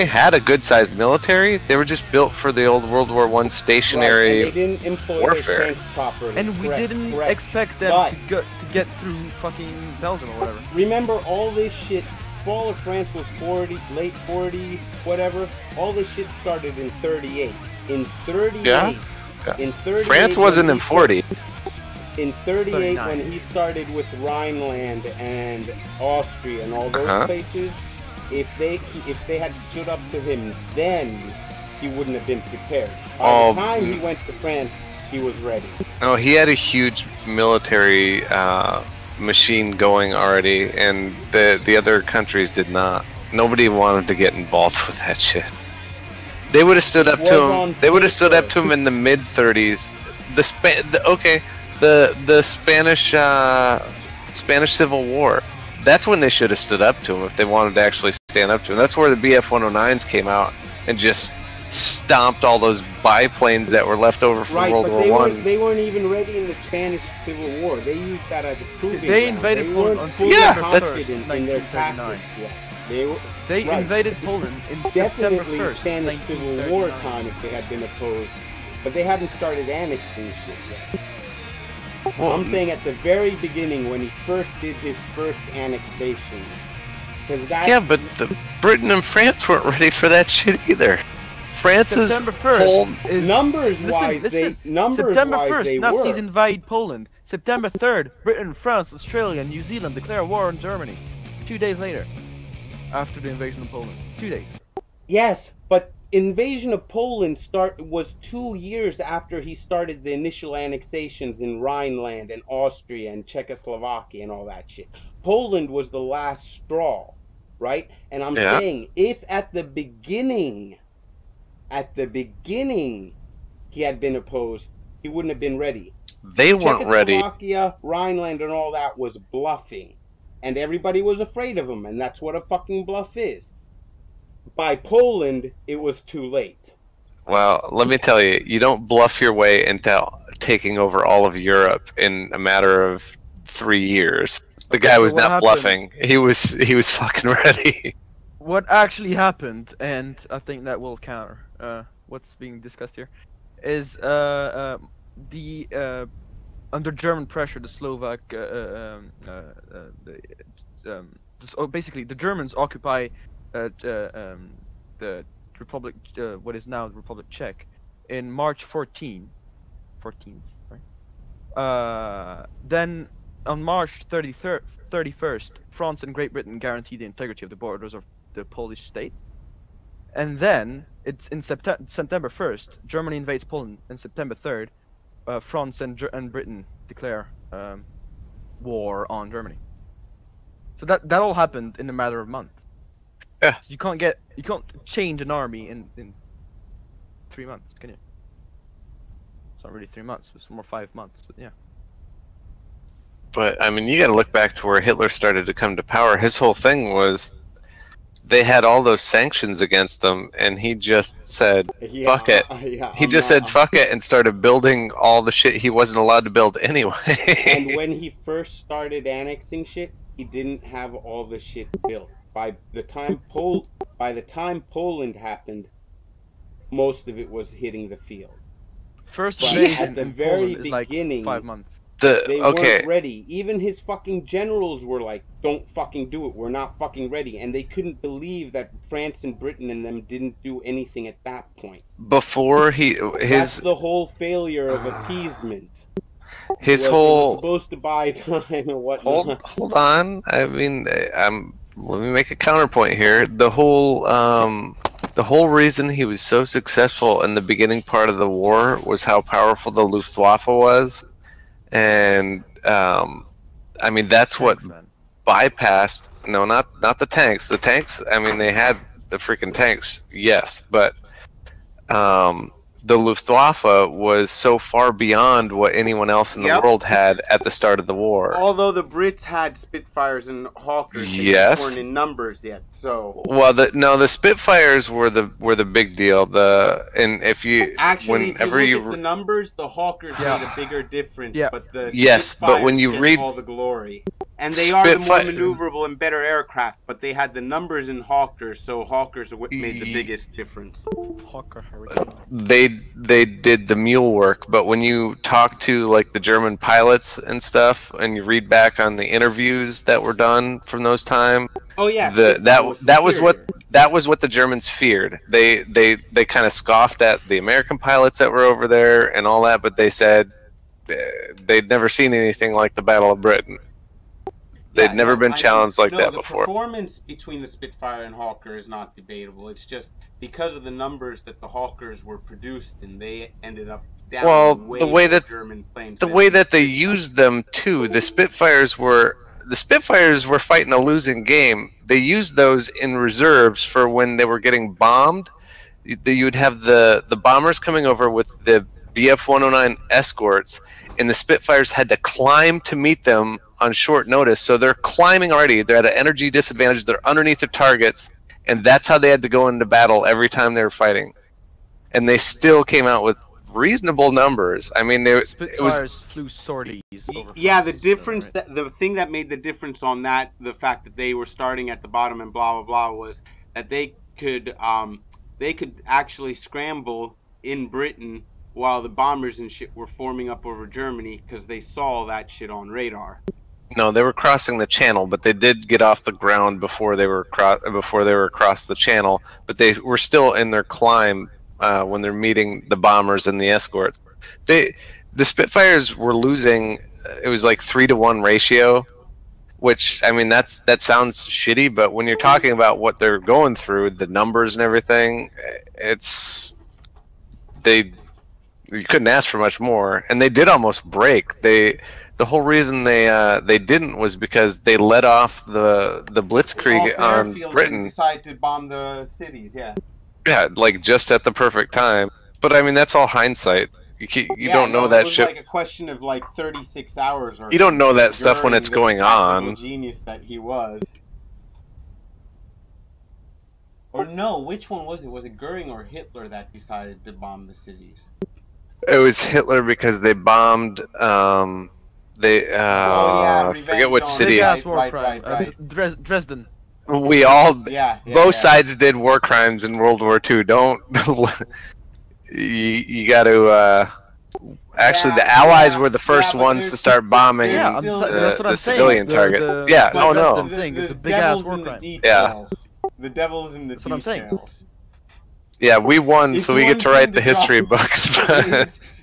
had a good-sized military. They were just built for the old World War I stationary and they didn't employ warfare. Their tanks properly. And we didn't expect them to get through fucking Belgium or whatever. Remember, all this shit, fall of France was late 40s, whatever. All this shit started in 38. In 38, in 38, France wasn't in 40. In 38, when he started with Rhineland and Austria and all those places, if they had stood up to him then, he wouldn't have been prepared. By the time he went to France, he was ready. No, he had a huge military machine going already, and the other countries did not. Nobody wanted to get involved with that shit. They would have stood up to him. They would have stood up to him in the mid-30s. The Spanish Civil War. That's when they should have stood up to him if they wanted to actually stand up to him. That's where the BF-109s came out and just stomped all those biplanes that were left over from World War I. They weren't even ready in the Spanish Civil War. They used that as a proving ground. They invaded Poland on in their tactics. They invaded Poland in September 1st, definitely Spanish Civil War time if they had been opposed, but they hadn't started annexing shit yet. Well, I'm saying at the very beginning when he first did his first annexations. But Britain and France weren't ready for that shit either. France's whole numbers-wise, September 1st, they Nazis were. invade Poland. September 3rd, Britain, France, Australia, and New Zealand declare war on Germany. 2 days later, after the invasion of Poland. 2 days. Yes, but invasion of Poland was 2 years after he started the initial annexations in Rhineland and Austria and Czechoslovakia and all that shit. Poland was the last straw, right? And I'm saying, if at the beginning he had been opposed, he wouldn't have been ready. They weren't ready. Czechoslovakia, Rhineland, and all that was bluffing. And everybody was afraid of him, and that's what a fucking bluff is. By Poland, it was too late. Well, let me tell you, you don't bluff your way into taking over all of Europe in a matter of 3 years. The guy was not bluffing. He was fucking ready. What actually happened, and I think that will counter what's being discussed here, is under German pressure, the Slovak, basically the Germans occupy the Republic, what is now the Republic Czech, in March 14th, right? Then on March 31st, France and Great Britain guarantee the integrity of the borders of the Polish state. And then it's in September 1st, Germany invades Poland, and September 3rd, France and Britain declare war on Germany. So that all happened in a matter of months. Yeah. You can't change an army in 3 months, can you? It's not really 3 months, it's more 5 months, but yeah. But I mean, you got to look back to where Hitler started to come to power. His whole thing was they had all those sanctions against them, and he just said, fuck it. He just said, fuck it, and started building all the shit he wasn't allowed to build anyway. And when he first started annexing shit, he didn't have all the shit built. By the time Poland happened, most of it was hitting the field. First but invasion at the in very Poland is beginning, like 5 months. They weren't ready. Even his fucking generals were like, don't fucking do it. We're not fucking ready. And they couldn't believe that France and Britain and them didn't do anything at that point. Before That's the whole failure of appeasement. His whole... was supposed to buy time and whatnot. Hold on. I mean, let me make a counterpoint here. The whole reason he was so successful in the beginning part of the war was how powerful the Luftwaffe was. And I mean, that's what bypassed. No, not the tanks. The tanks. I mean, they had the freaking tanks, yes, but the Luftwaffe was so far beyond what anyone else in the world had at the start of the war. Although the Brits had Spitfires and Hawkers, they weren't in numbers yet. So the Spitfires were the big deal. If you look at the numbers, the Hawkers made a bigger difference. Yeah. But the but when you read all the glory, and they are the more maneuverable and better aircraft, but they had the numbers in Hawkers, so Hawkers are what made the biggest difference. Hawker, they did the mule work, but when you talk to like the German pilots and stuff, and you read back on the interviews that were done from those times, that was what the Germans feared. They kind of scoffed at the American pilots that were over there and all that, but they said they'd never seen anything like the Battle of Britain. They'd never been challenged like that before. The performance between the Spitfire and Hawker is not debatable. It's just because of the numbers that the Hawkers were produced, and they ended up down the way that German planes. The way that they used them too. The Spitfires were fighting a losing game. They used those in reserves for when they were getting bombed. You'd have the bombers coming over with the Bf-109 escorts, and the Spitfires had to climb to meet them on short notice. So they're climbing already. They're at an energy disadvantage. They're underneath their targets, and that's how they had to go into battle every time they were fighting. And they still came out with reasonable numbers. I mean, Spitfires flew sorties. Yeah, the difference, the thing that made the difference on that, the fact that they were starting at the bottom and blah blah blah, was that they could actually scramble in Britain while the bombers and shit were forming up over Germany, because they saw that shit on radar. No, they were crossing the channel, but they did get off the ground before they were across the channel. But they were still in their climb when they're meeting the bombers and the escorts. The Spitfires were losing. It was like 3-to-1 ratio, which, I mean, that sounds shitty, but when you're talking about what they're going through, the numbers and everything, you couldn't ask for much more. And they did almost break. The whole reason they didn't was because they let off the blitzkrieg on Britain. And decided to bomb the cities. Yeah, like just at the perfect time. But I mean, that's all hindsight. You don't know that shit. It was like a question of like 36 hours. You don't know that stuff when it's going on. Genius that he was. Or no, which one was it? Was it Goering or Hitler that decided to bomb the cities? It was Hitler because they bombed. I forget which city. Right. Dresden. We all, both sides did war crimes in World War II. Don't you got to? Actually, the Allies were the first ones to start bombing the civilian target. The thing is a big ass war crime. The devil's in the details. That's what I'm saying. Yeah, we won, so we get to write the history books.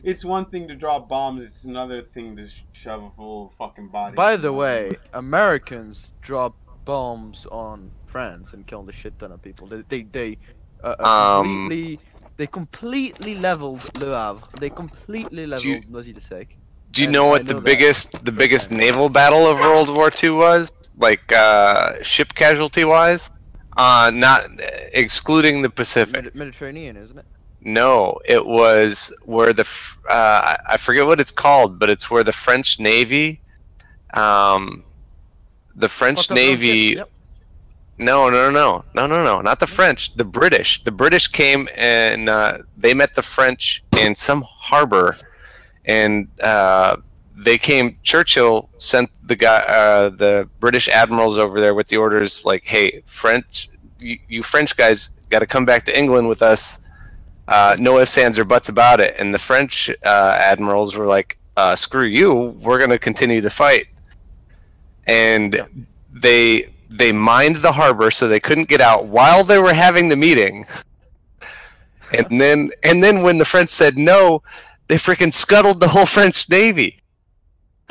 It's one thing to drop bombs, it's another thing to shove a full fucking body. By the way, Americans dropped bombs on France and killed a shit ton of people. They completely leveled Le Havre. They completely leveled Noisy-le-Sec. Do you know what the biggest naval battle of World War II was? Like ship casualty wise? Not excluding the Pacific. Mediterranean, isn't it? No, it was where I forget what it's called, but it's where the French Navy, No, not the French. The British. The British came and they met the French in some harbor, and they came. Churchill sent the British admirals over there with the orders like, "Hey, you French guys got to come back to England with us. No ifs, ands, or buts about it." And the French admirals were like, screw you, we're going to continue the fight. And they mined the harbor so they couldn't get out while they were having the meeting. And then when the French said no, they freaking scuttled the whole French Navy.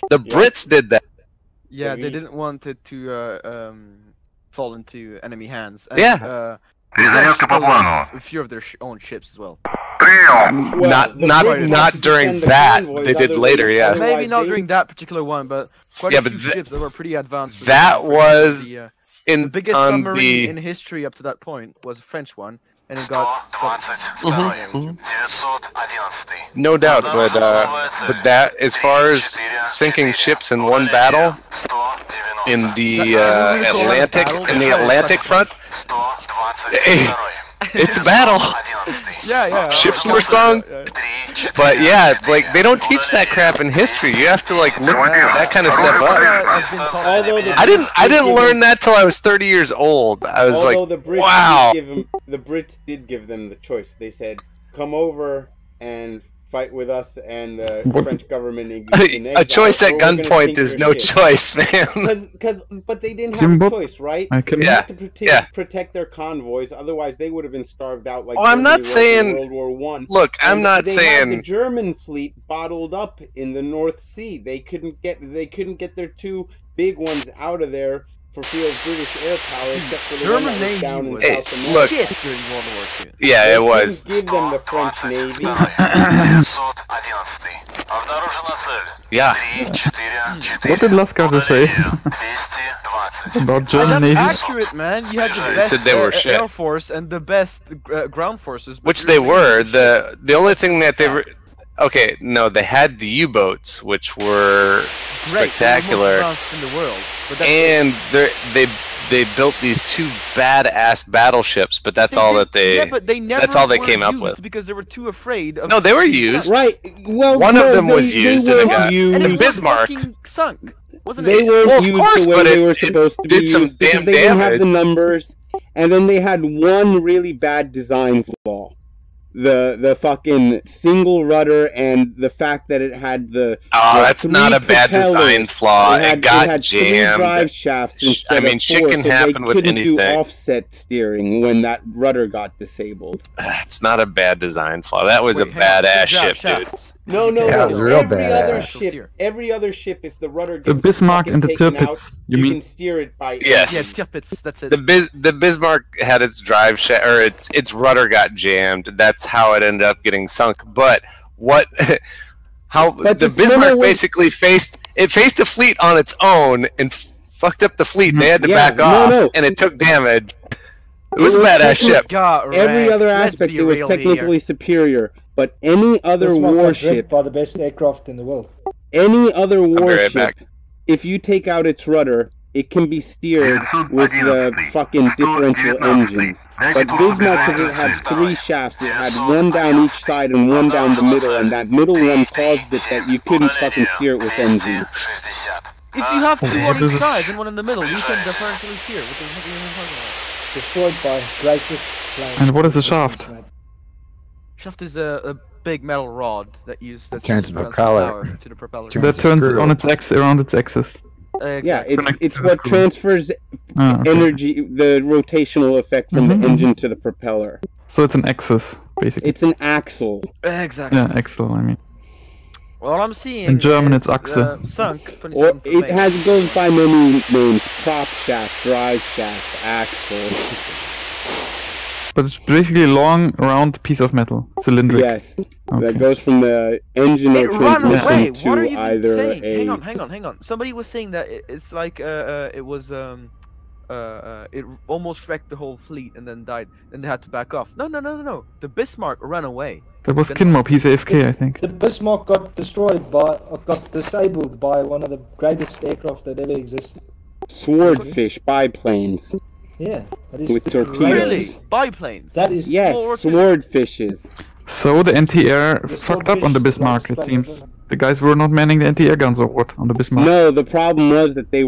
The Brits did that. Yeah, they didn't want it to fall into enemy hands. And, Yeah. a few of their own ships as well. Not during that. They did later, yeah. Maybe not during that particular one, but quite a few ships that were pretty advanced. That was the biggest submarine in history up to that point was a French one, and it got no doubt, but that, as far as sinking ships in one battle in the Atlantic front, it's a battle. Ships were sunk. But yeah, like they don't teach that crap in history. You have to like look that kind of stuff up. I didn't learn that till I was 30 years old. I was like, wow. The Brits did give them the choice. They said, "Come over and fight with us," and the French government. A choice at gunpoint is no choice, man. But they didn't have a choice, right? They had to protect their convoys, otherwise they would have been starved out. Like I'm not saying World War I. Look, I'm not saying the German fleet bottled up in the North Sea. They couldn't get their two big ones out of there for fear of British air power, except for the German Navy down in South America. Look, shit during World War II. Yeah, it was. Give them the French Navy. Yeah. What did Lascar say about German Navy? That's accurate, man. You had the best said they were air force and the best ground forces. Which they were. The only thing that they were... Okay, no, they had the U-boats, which were spectacular. In the world, and they built these two badass battleships, but that's all that they. Yeah, but they never. That's all they came up with. Because they were too afraid of. No, they were used. Right. Well, one of them was used, and the Bismarck. Sunk. Wasn't they it? weren't used the way they were supposed to be used some damn they didn't have the numbers, and then they had one really bad design flaw. The fucking single rudder and the fact that it had the that's not a bad design flaw. It got jammed. 3 drive shafts instead of 4, shit can happen with anything. Do offset steering when that rudder got disabled. It's not a bad design flaw. That was a badass ship, dude. No. Every other ship, if the rudder gets the Bismarck and the Tirpitz, you can steer it by. Yes. Yeah, Tirpitz. That's it. The Bismarck had its drive shaft, or its rudder got jammed. That's how it ended up getting sunk. But the Bismarck basically faced a fleet on its own and fucked up the fleet. They had to back off, and it took damage. It was a badass ship. Every other aspect, it was technically superior. But any other warship, by the best aircraft in the world. Any other warship, if you take out its rudder, it can be steered with the fucking differential engines. But Bismarck, because it had 3 shafts, it had one down each side and one down the middle, and that middle one caused it that you couldn't fucking steer it with engines. If you have 2 on each side and 1 in the middle, you can differentially steer. What the fuck are you talking about? Destroyed by greatest plane. And what is the shaft? Shaft is a big metal rod that turns the propeller to the propeller. That turns on its around its axis. Yeah, it's what transfers energy, the rotational effect from the engine to the propeller. So it's an axis, basically. It's an axle. Exactly. Yeah, axle. I mean. Well, I'm seeing. In German, it's Achse. Sunk. Or it goes by many names: prop shaft, drive shaft, axle. But it's basically a long, round piece of metal, cylindric. Yes, that goes from the engine or transmission to either saying? a. Hang on. Somebody was saying that it's like it was it almost wrecked the whole fleet and then died, and they had to back off. No. The Bismarck ran away. That was Kinmop. He's AFK, I think. The Bismarck got disabled by one of the greatest aircraft that ever existed. Swordfish biplanes. Yeah, that is with torpedoes. Really? Biplanes? That is swordfishes. So the anti-air fucked up on the Bismarck, it seems. The guys were not manning the anti-air guns or what on the Bismarck? No, the problem was that they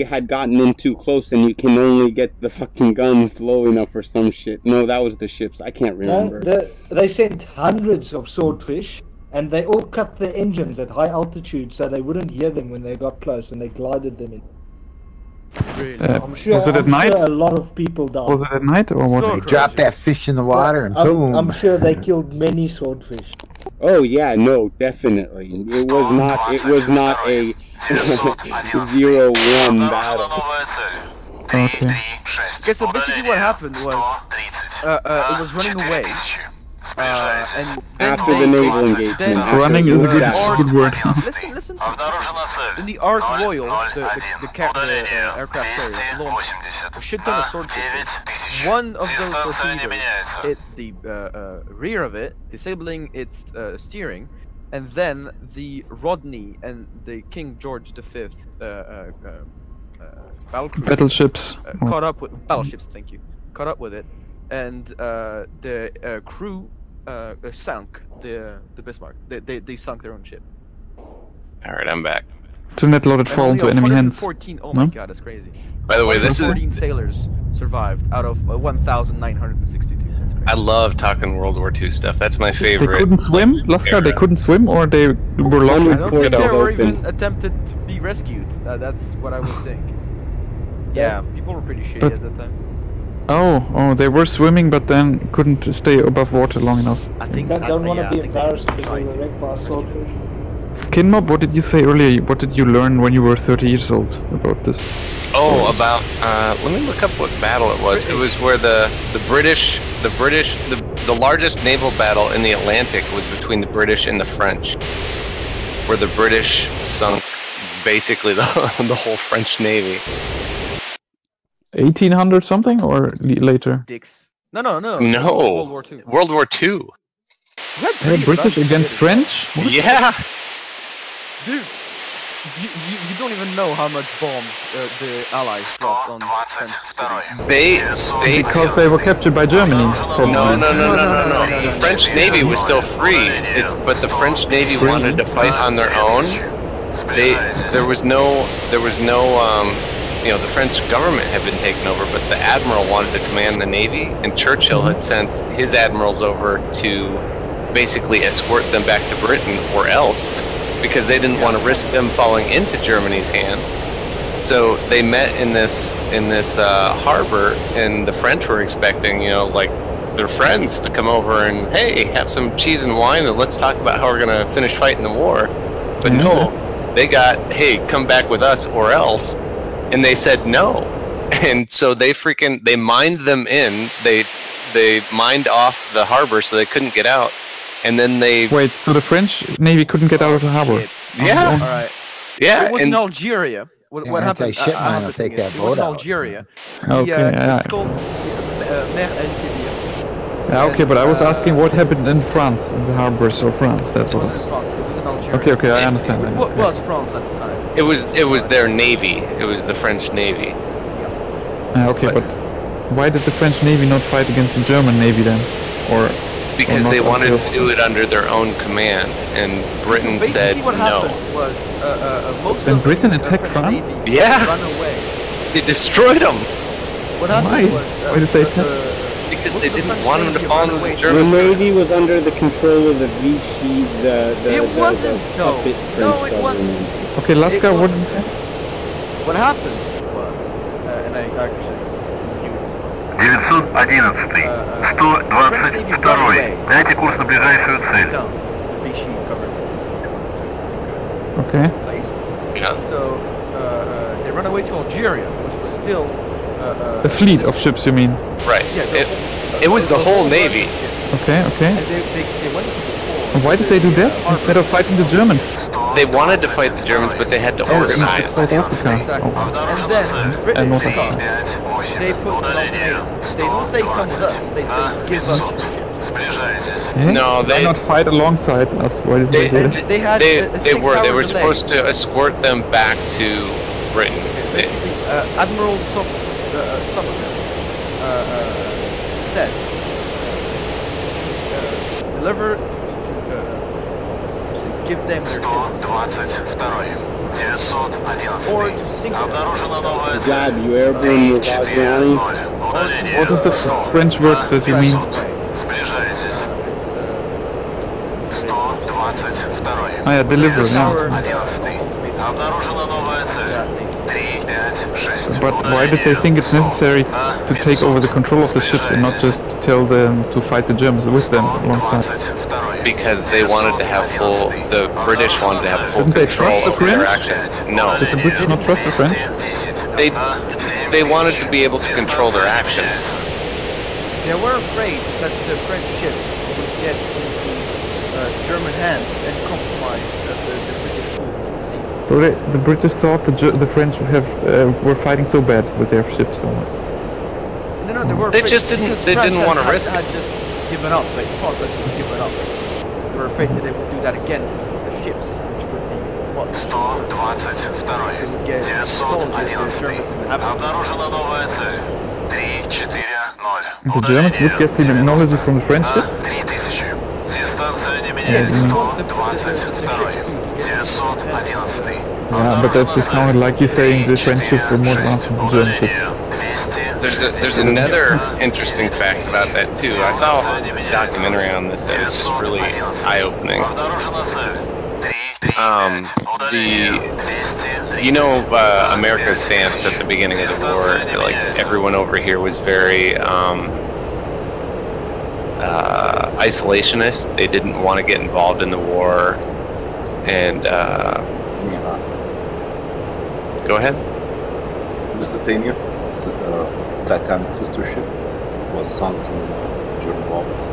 had gotten in too close and you can only get the fucking guns low enough or some shit. No, that was the ships. I can't remember. They sent hundreds of swordfish and they all cut their engines at high altitude so they wouldn't hear them when they got close, and they glided them in. Really? I'm sure, was it at night? Sure a lot of people died. Was it at night or what? They dropped that fish in the water and boom. I'm sure they killed many swordfish. Oh yeah, no, definitely. It was not. It was not a 0-1 battle. Okay. Okay, so basically what happened was, it was running away, and then After the naval engagement. Running is a good word. Listen. In the Ark Royal, the aircraft carrier launched a shit ton of swordfishes. One of those torpedoes hit the rear of it, disabling its steering, and then the Rodney and the King George V Battleships. caught up with battleships. Thank you. Caught up with it, and the crew sank the Bismarck. They sunk their own ship. All right, I'm back. To net loaded fall into enemy hands. 114. Oh No? my god, that's crazy. By the way, this is 14 sailors survived out of 1,962. That's crazy. I love talking World War II stuff. That's my favorite. They couldn't swim? Laskar, they couldn't swim, or they were locked? I don't think they were open. even attempted to be rescued. That's what I would think. Yeah, people were pretty shitty But- at that time. Oh, they were swimming, but then couldn't stay above water long enough. I think. Don't want to yeah, be I think they embarrassed because tried they were to wrecked by a rescue. swordfish. Kinmob, what did you say earlier? What did you learn when you were 30 years old about this? Oh, about let me look up what battle it was. It was where the largest naval battle in the Atlantic was between the British and the French, where the British sunk basically the whole French Navy. 1800 something or later? Dicks. No. No. World War II. World War II. British against French? What? Yeah. Dude, you don't even know how much bombs the Allies dropped on French cities. They Because they were captured by Germany. probably. No. The French Navy was still free, but the French Navy wanted to fight on their own. There was no, the French government had been taken over, but the admiral wanted to command the navy, and Churchill had sent his admirals over to basically escort them back to Britain, or else, because they didn't want to risk them falling into Germany's hands. So they met in this harbor, and the French were expecting, their friends to come over and, hey, have some cheese and wine, and let's talk about how we're gonna finish fighting the war. But no, they got, hey, come back with us or else, and they said no. And so they mined them in. They mined off the harbor so they couldn't get out, and then they Wait, so the French Navy couldn't get out of the harbor? Shit. Yeah. All right. yeah, It was in Algeria. What Yeah, happened? anti-ship mine will I'm take listening. that It was boat in out. Algeria. Okay, yeah. It's called Mer El Kebir. Yeah, okay, but I was asking what happened in France, in the harbors of France. That's It what wasn't was. France. It was in Algeria. Okay, I understand. It was France at the time. it was their navy. It was the French Navy. Okay, but why did the French Navy not fight against the German Navy then? Or Because not they wanted until- to do it under their own command, and Britain so said basically what no. happened was most Then of Britain the attacked French France? Navy Yeah. run away. They destroyed them What happened Why? was Why did they attack? because most they of the didn't French want them to Navy fall ran into the away. The German side. Navy was under the control of the Vichy, the wasn't, though. puppet French No, it wasn't. government. okay, Laskar, It what did you wasn't. say? What happened was, and I actually knew this one. 911. French Navy ran 122. away. Дайте курс на ближайшую цель. Down. The Vichy government took Okay. place. Yes. So they ran away to Algeria, which was still A fleet of ships, you mean? Right. Yeah, It was the whole bunch Navy. of ships. Okay. And they went into the port. And why did they do that instead of fighting the Germans? They wanted to fight the Germans, but they had to organize. South Africa. Exactly. Oh. And then the British North took Africa. off. They put an ultimatum. They don't say come with us. They say give us your ships. Eh? No, Why they- not fight alongside us? Why did they do that? They had They a were 6-hour they were delay. supposed to escort them back to Britain. They- Basically, Admiral Somerville said deliver give them their ships. Or to sink them. Good job, you airborne Rajani. What is the French word that you mean? Oh yeah, deliver, Tower, yeah. Обнаружена новая цель. 3, 5, 6. But why did they think it's necessary to take over the control of the ships and not just tell them to fight the Germans with them alongside? Because they wanted to have full, the British wanted to have full Didn't they control trust the over their French? action. No, Did the British not trust the French? they wanted to be able to control their action. they were afraid that the French ships would get into German hands and compromise the British rule of the sea. So the British thought the French were fighting so bad with their ships. So. No, they were. They afraid just didn't. because They France didn't want to risk had it. just given up. Like France had just given up. Basically. They were afraid that they would do that again with the ships, which would be what? They would get installed with the Germans in the Обнаружена новая цель. 3, 4, 0. The Germans would get the technology from the French ships? 3000. Дистанция не Yeah, меняется. the 122. 911. Yeah, but that just sounded like you saying the French ships were more advanced than the German ships. There's another interesting fact about that too. I saw a documentary on this that was just really eye-opening. America's stance at the beginning of the war, like everyone over here was very isolationist. They didn't want to get involved in the war, and go ahead. Lusitania, Titanic sister ship, was sunk in German waters.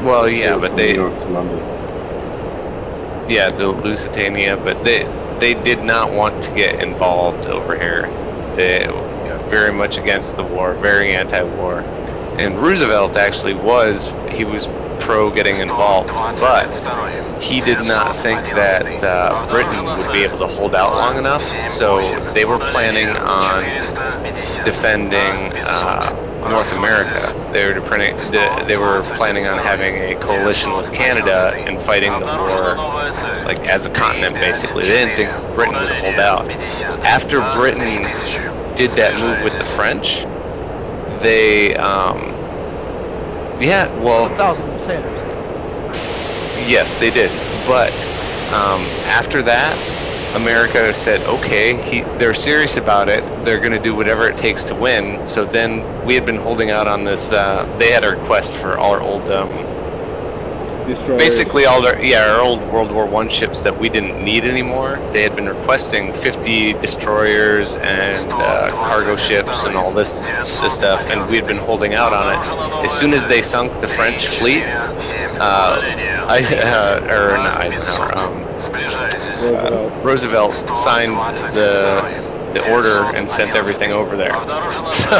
Well, yeah, but New York to London. Yeah, the Lusitania, but they did not want to get involved over here. They very much against the war, very anti-war. And Roosevelt actually was pro getting involved, but he did not think that Britain would be able to hold out long enough, so they were planning on defending North America. They were planning on having a coalition with Canada and fighting the war like as a continent, basically. They didn't think Britain would hold out. After Britain did that move with the French, they yeah, well, 1,000 sailors. yes, they did. But after that, America said, okay, they're serious about it. They're going to do whatever it takes to win. So then we had been holding out on this. They had a request for our old, basically all our old World War I ships that we didn't need anymore. They had been requesting 50 destroyers and cargo ships and all this stuff, and we had been holding out on it. As soon as they sunk the French fleet, Roosevelt signed the order and sent everything over there. So,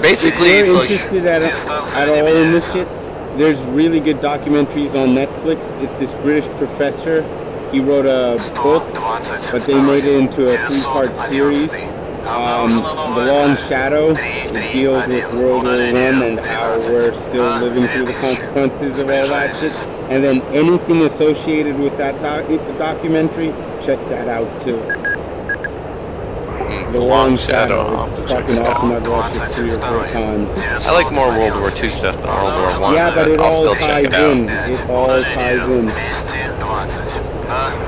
basically, if you're interested at all in this shit, there's really good documentaries on Netflix. It's this British professor. He wrote a book, but they made it into a 3-part series. The Long Shadow. It deals with World War I and how we're still living through the consequences of all that shit. And then anything associated with that documentary, check that out too. The Long Shadow. It's fucking awesome. I've watched it 3 or 4 times. I like more World War II stuff than World War I. Yeah, but it I'll all still ties check it out. in. It all ties in.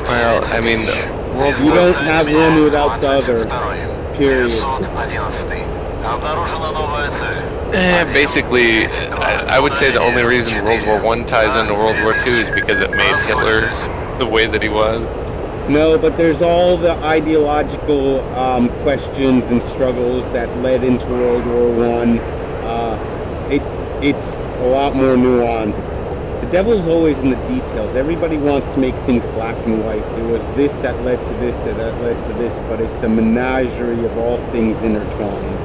Well, I mean, World You War don't have one without the other. Period. Basically, I would say the only reason World War I ties into World War II is because it made Hitler the way that he was. No, but there's all the ideological questions and struggles that led into World War I. It's a lot more nuanced. The devil's always in the details. Everybody wants to make things black and white. It was this that led to this, that led to this, but it's a menagerie of all things intertwined.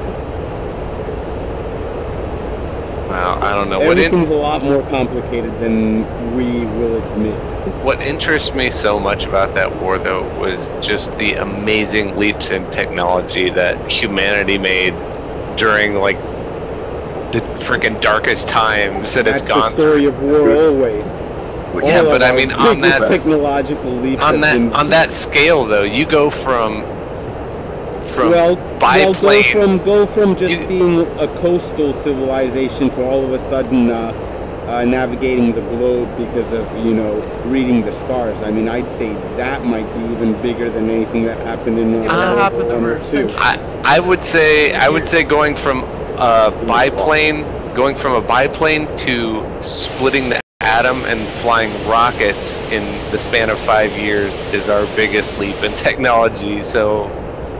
Wow, I don't know. Everything's a lot more complicated than we will admit. What interests me so much about that war, though, was just the amazing leaps in technology that humanity made during, like, the freaking darkest times that it's gone through. That's the story of war always. Yeah, but I mean, on that technological leaps on that scale, though, you go from from biplanes. Go from just being a coastal civilization to all of a sudden navigating the globe because of, you know, reading the stars. I mean, I'd say that might be even bigger than anything that happened in World War I or II. I would say going from a biplane to splitting the atom and flying rockets in the span of 5 years is our biggest leap in technology. So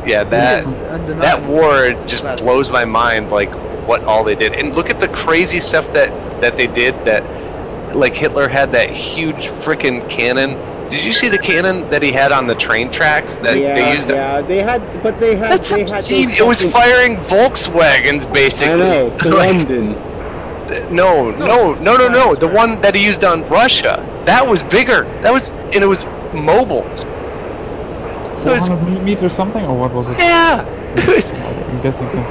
yeah, that war just blows my mind, like what all they did. And look at the crazy stuff that they did. That, like, Hitler had that huge freaking cannon. Did you see the cannon that he had on the train tracks? That they used? Yeah, they had. That's obscene. It was firing Volkswagens, basically. I know, to London. No. The one that he used on Russia. That was bigger. And it was mobile. 400mm something, or what was it? Yeah. I'm guessing so.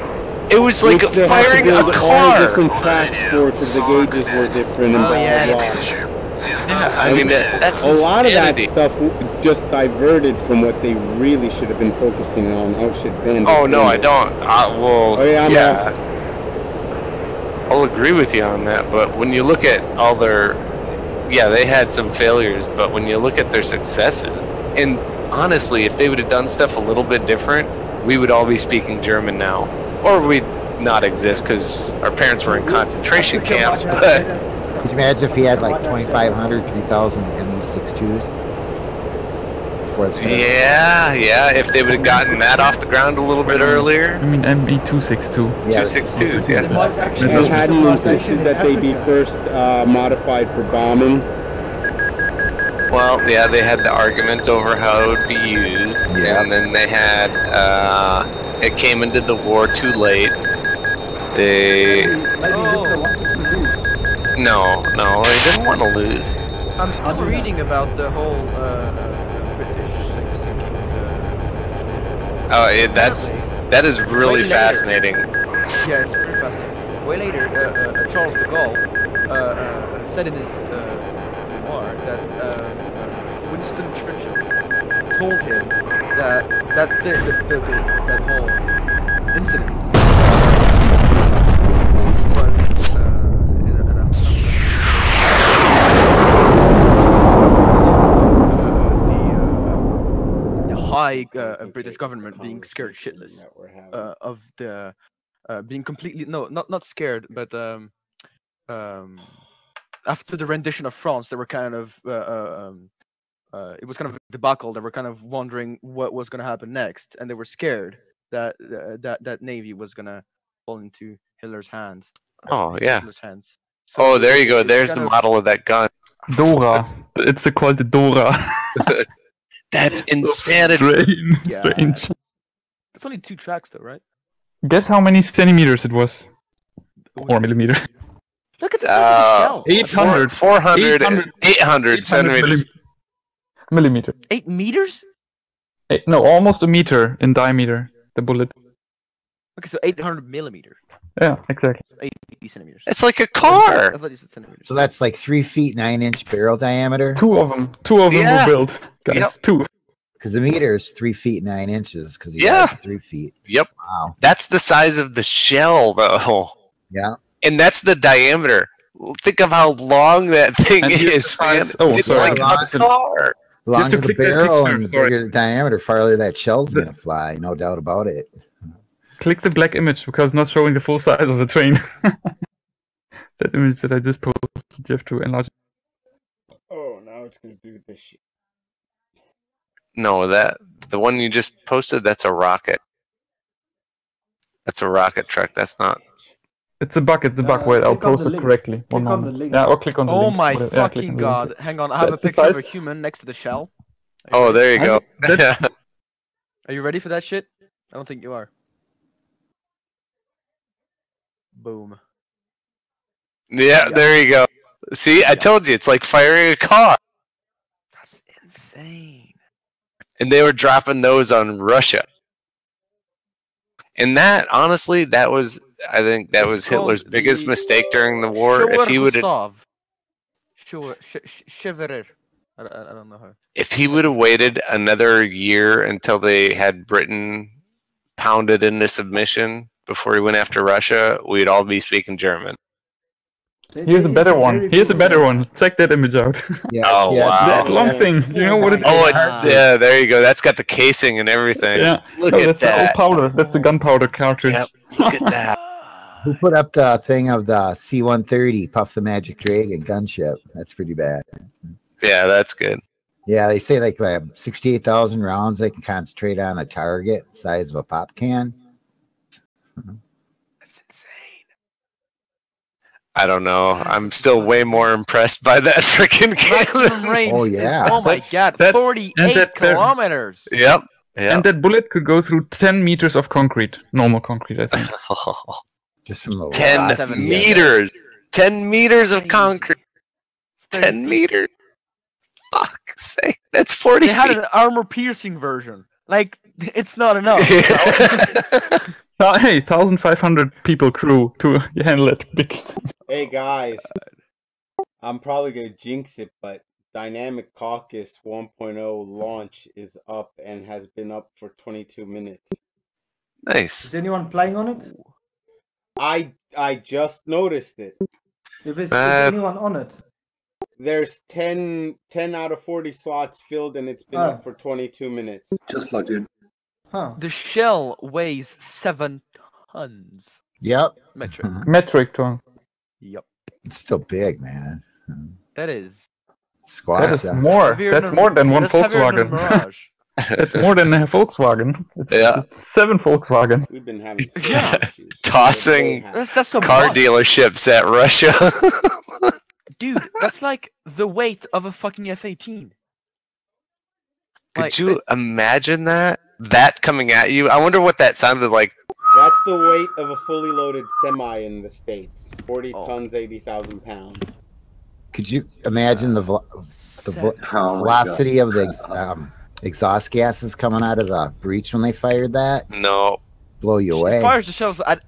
It was like firing a car. All different transports, the gauges were different, and blah blah. Yeah, I mean, that's a lot of that stuff just diverted from what they really should have been focusing on. Oh shit, Ben. Oh no, I don't. Yeah. I'll agree with you on that, but when you look at all their, they had some failures, but when you look at their successes, and honestly, if they would have done stuff a little bit different, we would all be speaking German now, or we'd not exist because our parents were in concentration camps. But could you imagine if he had like 2,500, 3,000 ME62s? Yeah, if they would have gotten that off the ground a little bit earlier. I mean, ME262. Yeah. 262s, yeah. And hadn't insisted that they be first modified for bombing. Well, yeah, they had the argument over how it would be used, and then they had, it came into the war too late. No, they didn't want to lose. I'm still reading about the whole British sinking. That is really fascinating. Yeah, it's pretty fascinating. Way later, Charles de Gaulle said in his memoir that Winston Churchill told him that that whole incident British government being scared shitless of the being completely not scared, but after the rendition of France, they were kind of it was kind of a debacle. They were kind of wondering what was going to happen next, and they were scared that that navy was going to fall into Hitler's hands. Oh yeah. Hitler's hands. So there you go. There's the model of that gun. Dora. It's called the Dora. That's insanity. Strange. It's only 2 tracks though, right? Guess how many centimeters it was? Or millimeter. Look at the shell. 800. 800 centimeters. Millimeter. 8 meters? No, almost a meter in diameter, the bullet. Okay, so 800 millimeters. Yeah, exactly. 80 centimeters. It's like a car. I thought you said centimeters. So that's like 3 feet 9-inch barrel diameter. Two of them were built. Guys, yep. 2. Because the meter is 3 feet 9 inches. Because 3 feet. Yep. Wow. That's the size of the shell, though. Yeah. And that's the diameter. Think of how long that thing is, man. It's like a car. The longer the barrel and the bigger the diameter, farther that shell's gonna fly. No doubt about it. Click the black image because not showing the full size of the train. That image that I just posted, you have to enlarge. Oh, now it's gonna do this shit. No, the one you just posted, that's a rocket. That's a rocket truck. That's not. It's a bug. Wait, I'll post it correctly. Click on the link. Yeah, or click on the link. Oh my fucking god! Hang on, I have a picture of a human next to the shell. Oh, there you go. Are you ready for that shit? I don't think you are. Boom. Yeah, there you go. See, I told you, it's like firing a car. That's insane. And they were dropping those on Russia. And that, honestly, I think that was Hitler's biggest mistake during the war. If he would have, I don't know how. If he would have waited another year until they had Britain pounded into submission before he went after Russia, we'd all be speaking German. Here's a better one. Here's a better one. Check that image out. Yeah, Oh, yeah. wow. That long thing. You know what it is? Oh, yeah, there you go. That's got the casing and everything. Yeah. Look No, at that's the old that. powder. That's the gunpowder cartridge. Yep. Look at that. Who put up the thing of the C-130 Puff the Magic Dragon gunship? That's pretty bad. Yeah, that's good. Yeah, they say like 68,000 rounds they can concentrate on a target size of a pop can. That's insane. I don't know. I'm still way more impressed by that freaking Maximum cannon. range Oh, yeah. is, oh my god, That- 48 kilometers. Yep. Yeah. And that bullet could go through 10 meters of concrete. Normal concrete, I think. Just from the 10 7 meters. 10 meters of concrete. It's 30 10 feet. meters. Fuck's sake. That's 40 They had feet. an armor-piercing version. Like, it's not enough. Hey, 1,500 people crew to handle it. Big. Hey guys, I'm probably gonna jinx it, but Dynamic Caucus 1.0 launch is up and has been up for 22 minutes. Nice. Is anyone playing on it? I just noticed it. Is anyone on it? There's 10 out of 40 slots filled and it's been up for 22 minutes. Just like it. Huh. The shell weighs 7 tons. Yep. Metric. Metric ton. Yep. It's still big, man. That is. Squash. That is more. heavier That's more than one that's heavier than Volkswagen. Mirage. That's more than a Volkswagen. It's 7 Volkswagen. We've been having Yeah. issues. Tossing That's some car bus. dealerships at Russia. Dude, that's like the weight of a fucking F-18. Could Like, you imagine that? That coming at you? I wonder what that sounded like. That's the weight of a fully loaded semi in the States. 40 tons, 80,000 pounds. Could you imagine the Oh my velocity of the exhaust gases coming out of the breech when they fired that? No. Blow you It away. fires the shells at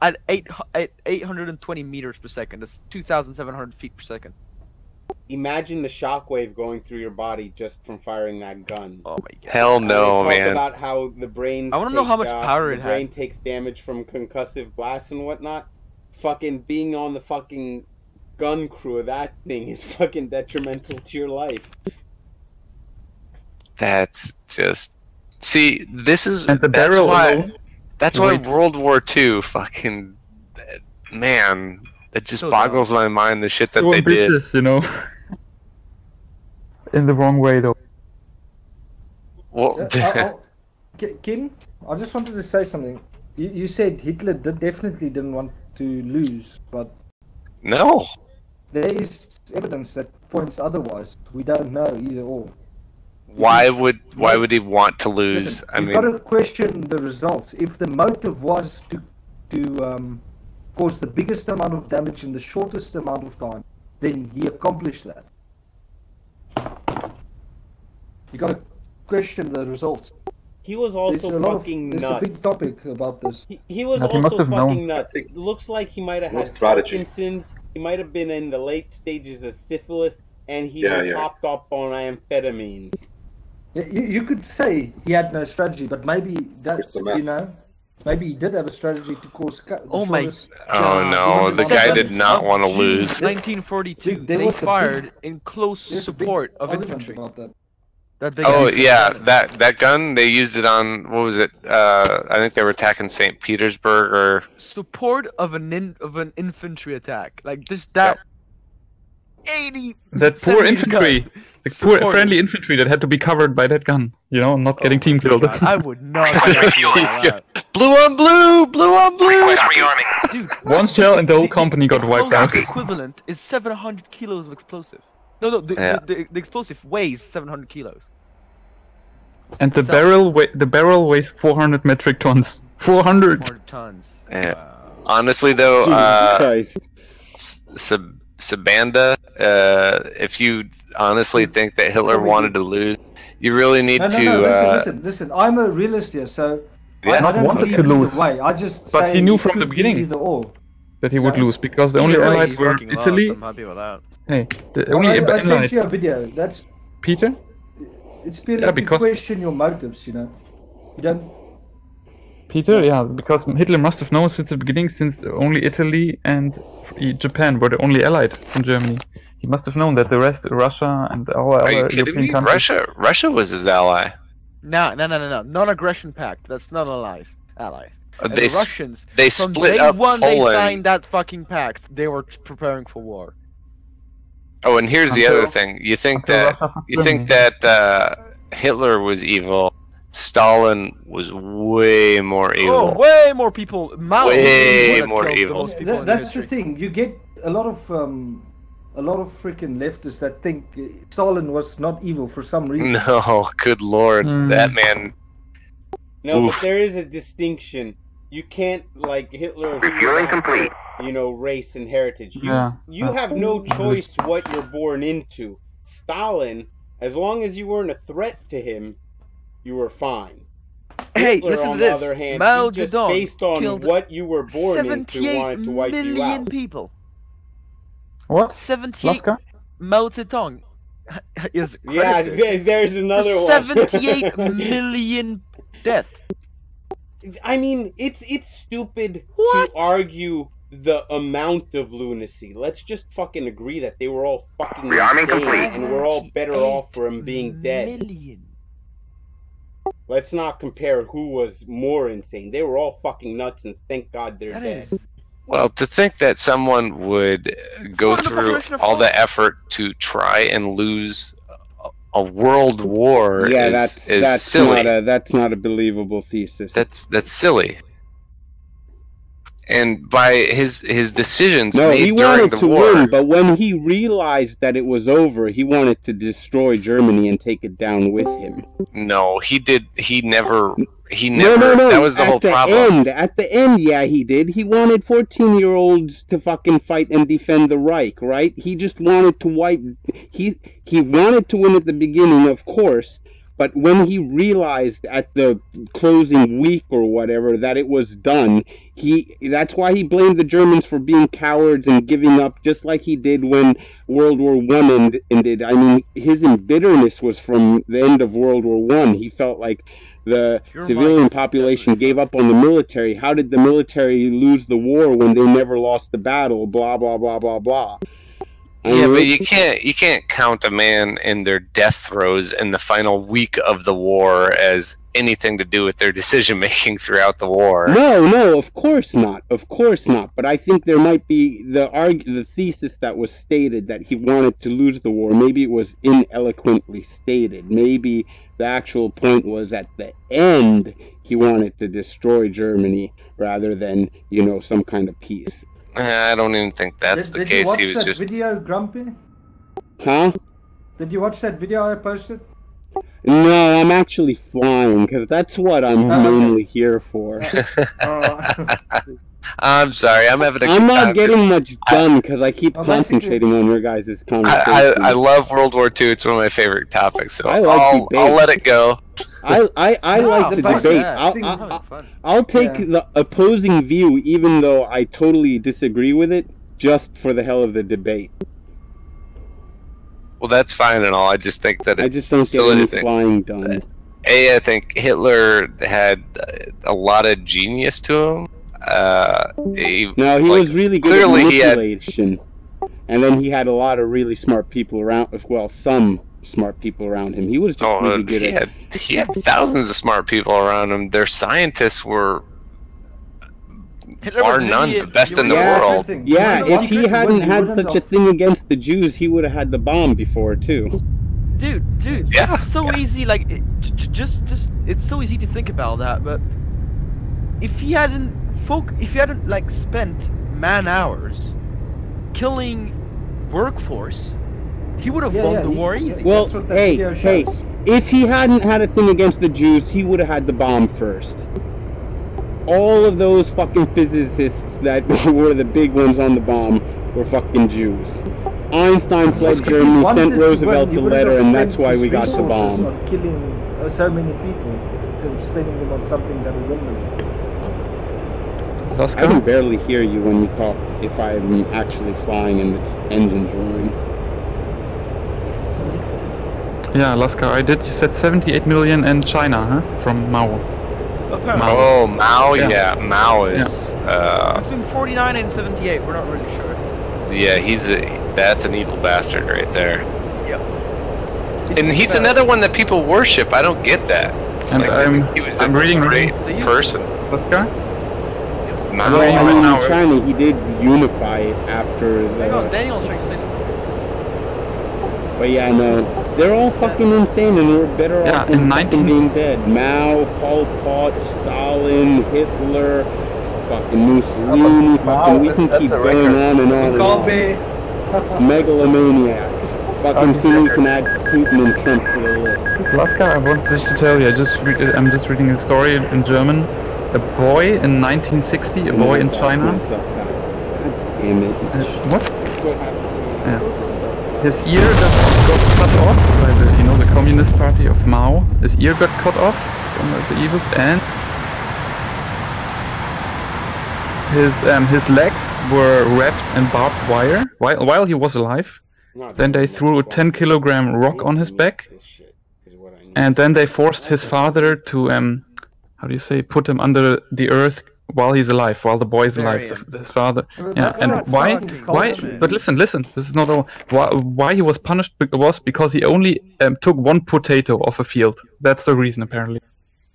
820 meters per second. That's 2,700 feet per second. Imagine the shockwave going through your body just from firing that gun. Oh my god. Hell no, They talk man. about how the brain. I wanna know how much power it the had. brain takes damage from concussive blasts and whatnot. Fucking being on the fucking gun crew of that thing is fucking detrimental to your life. That's just. See, this is. And the that's barrel why. alone. That's why Wait. World War II fucking. Man, it just So boggles my mind the shit that So they did. ambitious, you know. In the wrong way, though. Well, Kim, I just wanted to say something. You said Hitler definitely didn't want to lose, but no. there is evidence that points otherwise. We don't know either or. Why would he want to lose? Listen, I you've mean, got to question the results. If the motive was to cause the biggest amount of damage in the shortest amount of time, then he accomplished that. You got to question the results. He was also fucking nuts. nuts. There's a big topic about this. He was But he must also have known. fucking nuts. It looks like he might have No had strategy. Parkinson's. He might have been in the late stages of syphilis, and he Yeah, was yeah. hopped up on amphetamines. Yeah, you could say he had no strategy, but maybe that, Crystal meth. maybe he did have a strategy to cause. Oh my oh no, the guy did not want to lose. 1942. There They was a big- fired in close There's a big support of argument infantry. about that. That big Oh ass yeah, gun. that gun they used it on. What was it? I think they were attacking St. Petersburg or. Support of an infantry attack. Like just that. 80. That poor 70 infantry. gun. The poor Support. friendly infantry that had to be covered by that gun. You know, not getting team killed. God, I would not be happy about that. Blue on blue, blue on blue. Dude, One shell and the whole company got wiped out. explosive equivalent is 700 kilos of explosive. No, Yeah. the explosive weighs 700 kilos. And the So- barrel weighs 400 metric tons. 400. 400 tons. Yeah. Wow. Honestly though, Jesus Christ. Sabanda, if you honestly think that Hitler wanted to lose, you really need No, to. listen. I'm a realist here, so Yeah. I don't Wanted believe to either lose. way. I just But say he knew it from could the be beginning. either or. That he would Yeah. lose because the only Either way, allies he's were fucking lost. Italy. I'm happy with that. Hey, the only I sent allies. you a video. That's Peter? it's purely Yeah, to because- question your motives. You know, you don't. Peter, yeah, because Hitler must have known since the beginning, since only Italy and Japan were the only allied from Germany. He must have known that the rest, Russia and all Are you other kidding European me? countries. Russia was his ally. No. Non-aggression pact. That's not allies. And They the Russians, they from split day up one Poland. they signed that fucking pact, they were preparing for war. Oh, and here's the other thing. You think that Hitler was evil. Stalin was way more evil. Oh, way more people. Mao way was more killed evil. the most people in That's the history. thing. You get a lot of freaking leftists that think Stalin was not evil for some reason. No, good lord, that man. No, Oof. but there is a distinction. You can't, like Hitler. Refueling complete. You know, race and heritage. Yeah. You have no choice what you're born into. Stalin, as long as you weren't a threat to him, you were fine. Hey, Hitler, listen on to the this. other hand, Mao he just Zedong based on killed what you were born into, 78 wanted to wipe you million out. people. What? 78. Laska? Mao Zedong is Yeah, credited there's another for one. 78 million deaths. I mean, it's stupid What? to argue the amount of lunacy. Let's just fucking agree that they were all fucking Rearming insane, complete. and we're all better off for him being dead. Million. Let's not compare who was more insane. They were all fucking nuts, and thank God they're That dead. is- Well, to think that someone would go Part of the through population of all the Poland. effort to try and lose a world war Yeah, is that's silly. that's not a believable thesis. That's silly. And by his decisions No, he made during wanted the to war, win, but when he realized that it was over, he wanted to destroy Germany and take it down with him. no, he never. No. That was the whole problem. At the end, yeah, he did. He wanted 14-year-olds to fucking fight and defend the Reich, right? He just wanted to wipe. He wanted to win at the beginning, of course, but when he realized at the closing week or whatever that it was done, that's why he blamed the Germans for being cowards and giving up, just like he did when World War I ended. I mean, his embitterness was from the end of World War I. He felt like the civilian population gave up on the military. How did the military lose the war when they never lost the battle? Blah blah blah blah blah. Yeah, but you can't count a man in their death throes in the final week of the war as anything to do with their decision making throughout the war. No, of course not. But I think there might be the thesis that was stated that he wanted to lose the war. Maybe it was ineloquently stated. Maybe the actual point was at the end he wanted to destroy Germany rather than, some kind of peace. I don't even think that's the case. Did you watch that video, Grumpy? Huh? Did you watch that video I posted? No, I'm actually flying, because that's what I'm mainly here for. I'm sorry, I'm having a I'm good not time. getting much done, because I keep concentrating on your guys' conversation. I love World War II. It's one of my favorite topics, so I like I'll let it go. I like the debate. I'll take the opposing view, even though I totally disagree with it, just for the hell of the debate. Well, that's fine and all. I just think that it's I just don't get silly any to think. flying done. I think Hitler had a lot of genius to him. He was really good at manipulation. And then he had a lot of really smart people around. Well, some smart people around him. He was just really good at. He had thousands of smart people around him. Their scientists were, bar none, the best in the world. Yeah, if he hadn't had such a thing against the Jews, he would have had the bomb before too. Dude, yeah, it's so easy. Like, just it's so easy to think about that. But if he hadn't like spent man hours killing workforce, he would have won the war easy. Well, hey, if he hadn't had a thing against the Jews, he would have had the bomb first. All of those fucking physicists that were the big ones on the bomb were fucking Jews. Einstein fled Germany, sent Roosevelt the letter, and that's why we got the bomb. On killing so many people, instead of spending them on something that will win them. I can barely hear you when you talk if I'm actually flying and the engine's roaring. Yeah, Laska, I did. You said 78 million in China, huh? From Mao. Apparently. Oh, Mao, Yeah. yeah, Mao is. Between 49 and 78, we're not really sure. Yeah, that's an evil bastard right there. Yep. And he's another one that people worship. I don't get that. And He was I'm a reading great person. This guy? Mao. Well, I mean, now- in China, he did unify it after Hang on, the. Daniel's trying to say something. But yeah, no, they're all fucking insane, and we're better Yeah, off than in fucking 19 being dead. Mao, Pol Pot, Stalin, Hitler, fucking Mussolini, fucking. We can keep going on and on and on. Mugabe. Megalomaniacs. Fucking soon we can add Putin and Trump to the list. Last guy I wanted just to tell you, I'm just reading a story in German. A boy in 1960, a boy in China. God damn it. What? That's what happens when I Yeah. put this stuff out. His ear got cut off by the Communist Party of Mao. His ear got cut off from the evils, and his legs were wrapped in barbed wire while he was alive. Then they threw a 10-kilogram rock on his back, and then they forced his father to how do you say, put him under the earth while he's alive, while the boy is alive. His father. Yeah, and why? But listen. This is not all. Why he was punished was because he only took one potato off a field. That's the reason, apparently.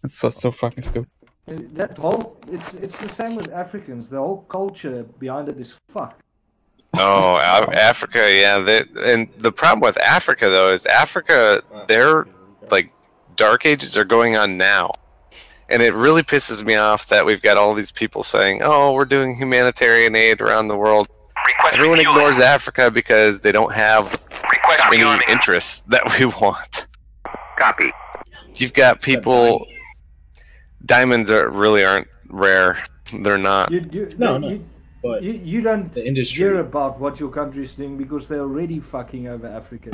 It's so fucking stupid. That whole it's the same with Africans. The whole culture behind it is fucked. Oh, Africa, yeah. And the problem with Africa, though, is Africa, their like dark ages are going on now. And it really pisses me off that we've got all these people saying, "Oh, we're doing humanitarian aid around the world." Everyone ignores Africa because they don't have any interests that we want. Copy. You've got people. Diamonds aren't rare. They're not. You don't hear about what your country is doing because they're already fucking over Africa.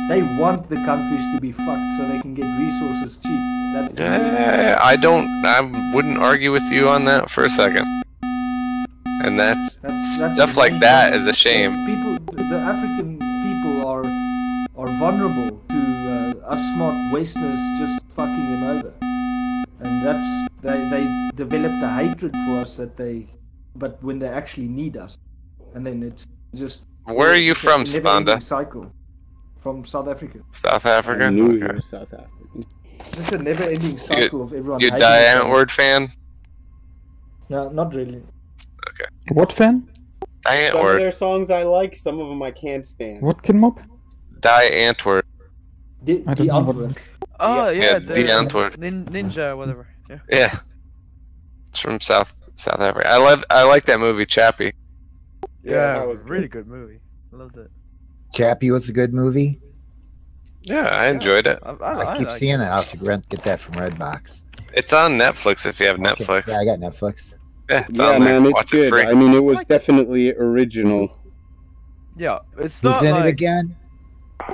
They want the countries to be fucked so they can get resources cheap. That's I wouldn't argue with you on that for a second. And that's stuff like that is a shame. The African people are vulnerable to us smart Westerners just fucking them over, and they developed a hatred for us but when they actually need us, and then it's just. Where are you from, Savanda? Cycle. From South Africa. South Africa? I knew you were South African. This is a never-ending cycle of everyone. You Die Antwoord fan? No, not really. Okay. What fan? Die Some of Antwoord. their songs I like, some of them I can't stand. What Kinmob? Die Antwoord. Die Antwoord. Oh yeah, Die Antwoord. Ninja, whatever. Yeah. Yeah. It's from South Africa. I like that movie, Chappie. Yeah, that was a really good movie. I loved it. Chappie was a good movie. Yeah, I enjoyed it. I keep seeing it. I'll have to get that from Redbox. It's on Netflix if you have Netflix. Yeah, I got Netflix. Yeah, it's Yeah, on there. man, it's Watch good. it free. I mean, it was definitely original. Yeah, it's Who's not in like... it again?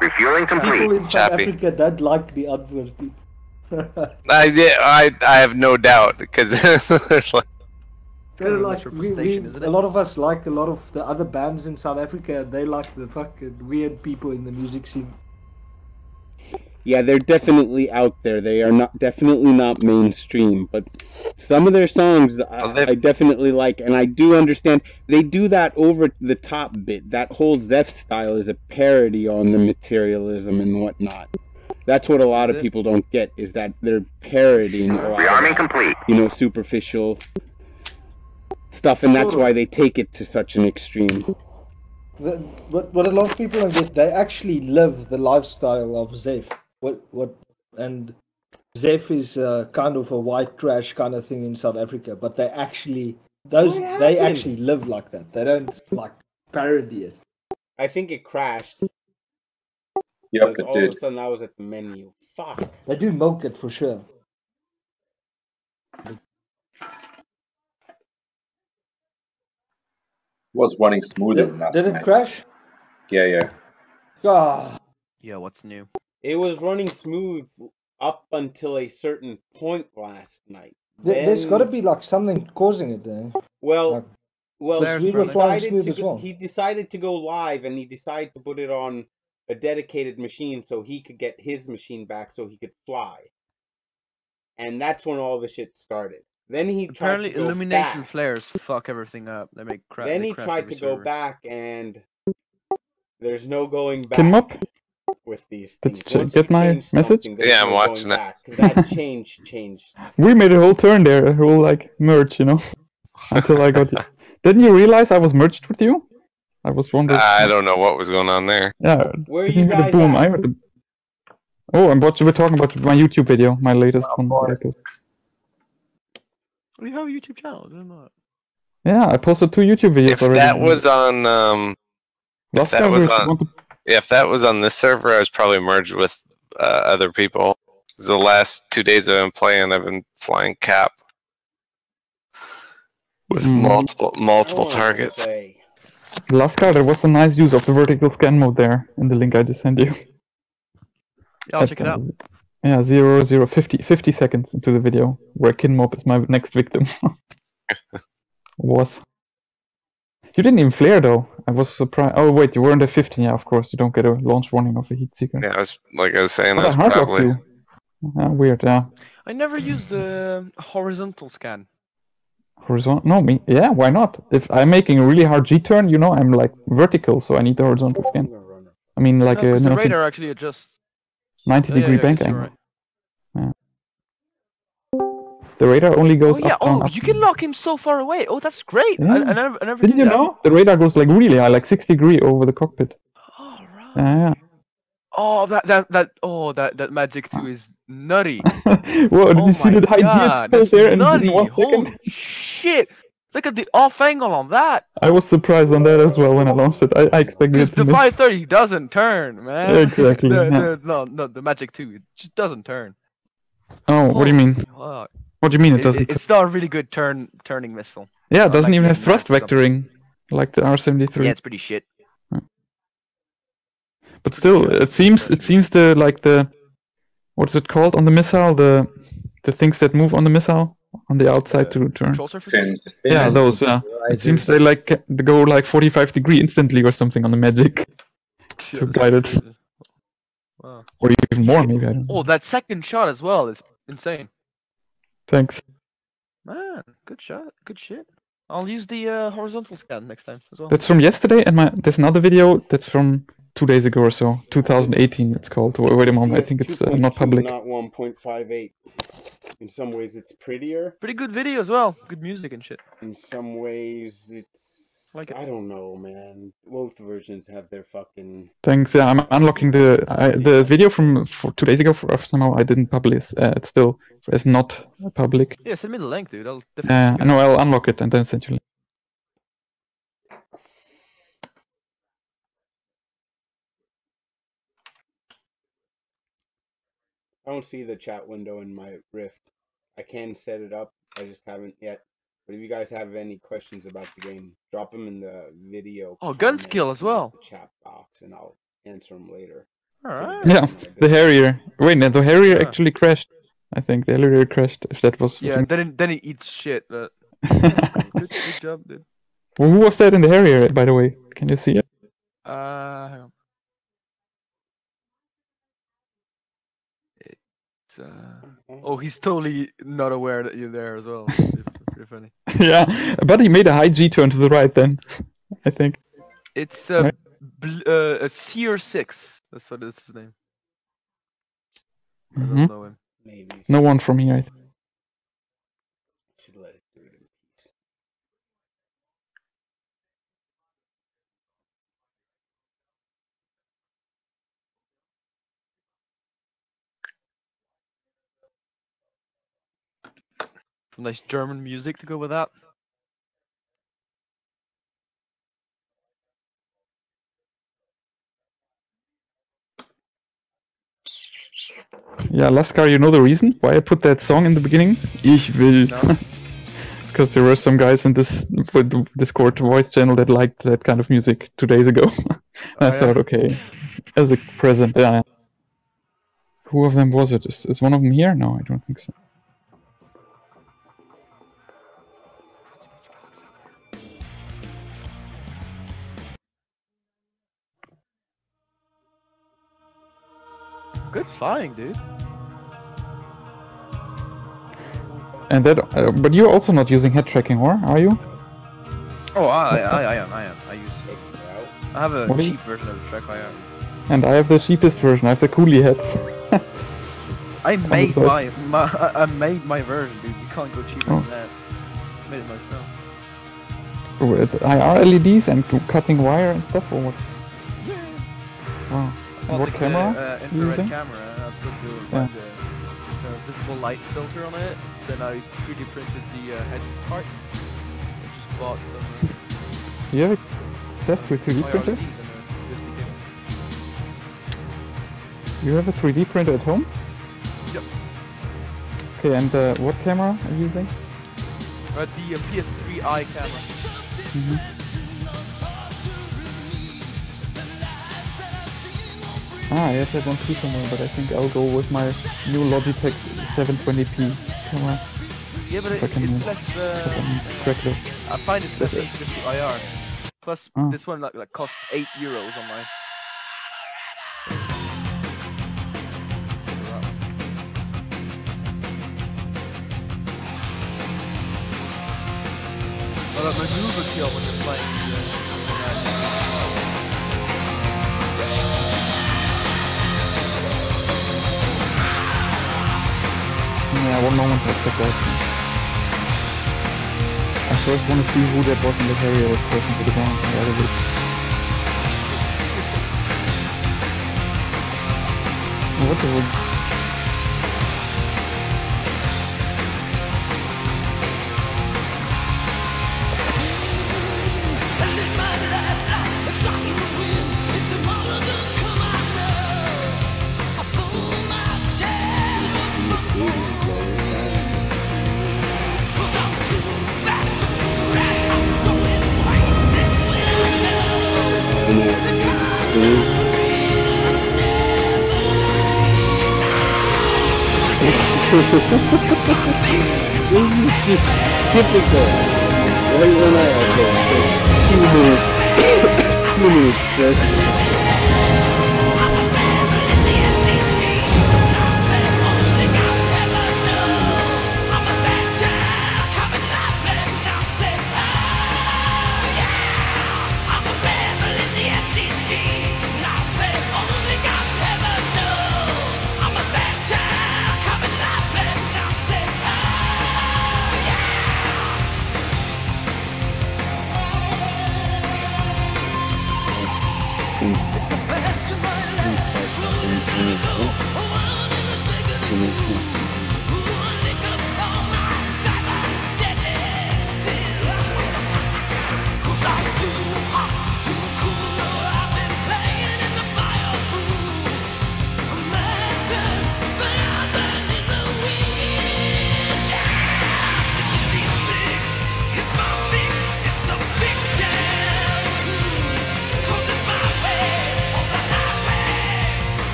Refueling complete. People in South Chappie. Africa don't like the Antwoord people. I have no doubt because like, They're like, a lot of us like a lot of the other bands in South Africa. They like the fucking weird people in the music scene. Yeah, they're definitely out there. They are definitely not mainstream, but some of their songs I definitely like, and I do understand they do that over the top bit. That whole Zeph style is a parody on the materialism and whatnot. That's what a lot of people don't get, is that they're parodying a lot Rearming complete. Superficial stuff, and that's why they take it to such an extreme. What a lot of people don't get, they actually live the lifestyle of Zeph. And Zeph is kind of a white trash kind of thing in South Africa, but they actually live like that. They don't like parody it. I think it crashed. Yep, Because it all did. of a sudden I was at the menu. Fuck. They do milk it for sure. Was running smoother than last Did it night. crash? Yeah. Ah. Yeah, what's new? It was running smooth up until a certain point last night. There's got to be like something causing it. Well, we were flying smooth as well. he decided to go live, and he decided to put it on a dedicated machine so he could get his machine back so he could fly. and that's when all the shit started. Then he Apparently, tried to go illumination back. flares fuck everything up. They make crap. Then they he crash tried every to go server. back, and there's no going back Kinmop? with these Did things. you Once get you my change message? something, there's Yeah, I'm no watching going it. back. 'Cause that changed. We made a whole turn there, a whole like merge, you know, until I got you. Didn't you realize I was merged with you? I was wondering. I don't know what was going on there. Yeah. Where are didn't you hear the guys boom. at? I heard the. Oh, and what we're talking about my YouTube video, my latest one. That I posted. We have a YouTube channel, didn't know that. Yeah, I posted 2 YouTube videos If already. that was on, if that was on, if that was on this server, I was probably merged with other people. 'Cause the last 2 days I've been playing, I've been flying cap with multiple targets. Lascar, there was a nice use of the vertical scan mode there in the link I just sent you. Yeah, I'll check it out. Yeah, 50 seconds into the video where Kinmop is my next victim. Was. You didn't even flare though. I was surprised. Oh wait, you weren't at 15. Yeah, of course you don't get a launch warning of a heat seeker. Yeah, I was saying, But that's I hardlocked probably. you. Weird, yeah. I never used the horizontal scan. Horizontal? No, me. Yeah, why not? If I'm making a really hard G-turn, you know, I'm like vertical, so I need the horizontal scan. I mean, like No, because the radar actually adjusts. 90-degree bank you're angle. right. Yeah. The radar only goes Oh yeah, up, down, oh, up. you can lock him so far away. Oh, that's great. Yeah. I never Didn't did you that. know? The radar goes like really high, like 6 degree over the cockpit. Oh, right. Yeah. Oh, that Magic 2 is nutty. Whoa, did you see the high God, G that's there in nutty. 1 second? Holy shit. Look at the off angle on that. I was surprised on that as well when I launched it. I expected Because it to the miss. 530 doesn't turn, man. Exactly, yeah. No, the Magic 2, it just doesn't turn. Oh, what do you mean? Fuck. What do you mean it doesn't? It's not a really good turning missile. Yeah, it doesn't like even the have thrust M9 or something. vectoring like the R73. Yeah, it's pretty shit. But still, it seems the what is it called on the missile? The things that move on the missile on the outside to turn. Fins. Yeah, those. It seems they they go like 45 degree instantly or something on the Magic to guide it. Wow. Or even more, maybe. I don't know. Oh, that second shot as well is insane. Thanks. Man, good shot, good shit. I'll use the horizontal scan next time as well. That's from yesterday, and there's another video that's from 2 days ago or so. 2018, it's called. Wait a moment, I think it's not public. Not 1.58. In some ways, it's prettier. Pretty good video as well. Good music and shit. In some ways, it's like it. I don't know, man. Both versions have their fucking. Thanks. Yeah, I'm unlocking the video from 2 days ago. Somehow I didn't publish. It's still is not public. Yeah, send me the link, dude. I'll definitely. I know. I'll unlock it and then send you. I don't see the chat window in my Rift. I can set it up. I just haven't yet. But if you guys have any questions about the game, drop them in the video. Oh, gun skill as well. Chat box, and I'll answer them later. All right. Yeah, the Harrier. Wait, no, the Harrier actually crashed. I think the Harrier crashed. If that was. Yeah, then he eats shit. But... good job, dude. Well, who was that in the Harrier, by the way? Can you see it? Hang on. Oh, he's totally not aware that you're there as well. Pretty funny. Yeah, but he made a high G turn to the right then, I think. It's a Seer 6. That's what is his name. I don't know him. Maybe no one from here, I think. Should let it do it in peace. Some nice German music to go with that. Yeah, Lascar, you know the reason why I put that song in the beginning? Ich will. No. Because there were some guys in this Discord voice channel that liked that kind of music 2 days ago. I thought, okay, as a present, yeah. Who of them was it? Is one of them here? No, I don't think so. Good flying, dude. And that, but you're also not using head tracking, or are you? Oh, I am. I use. I have a What cheap version of the track. I am. And I have the cheapest version. I have the coolie head. I made I made my version, dude. You can't go cheaper than that. I made it myself. With IR LEDs and cutting wire and stuff, or what? Yeah. Wow. And what The, camera you infrared using? camera. I put the visible light filter on it. Then I 3D printed the head part. I just bought some. Do you have access to a 3D printer? LEDs and a USB cable. You have a 3D printer at home? Yep. Okay, and what camera are you using? The PS3i camera. Ah, I have that one too somewhere, but I think I'll go with my new Logitech 720p camera. Yeah, but If I can, it's less. crack it. I find it's less sensitive to IR. Plus, this one like costs €8 online. Well, that maneuver kill when you're playing. Yeah, one moment, I'll check that. I first want to see who that was in the carrier that person to the ground. What the hell? Typical. Right when I have 2 minutes.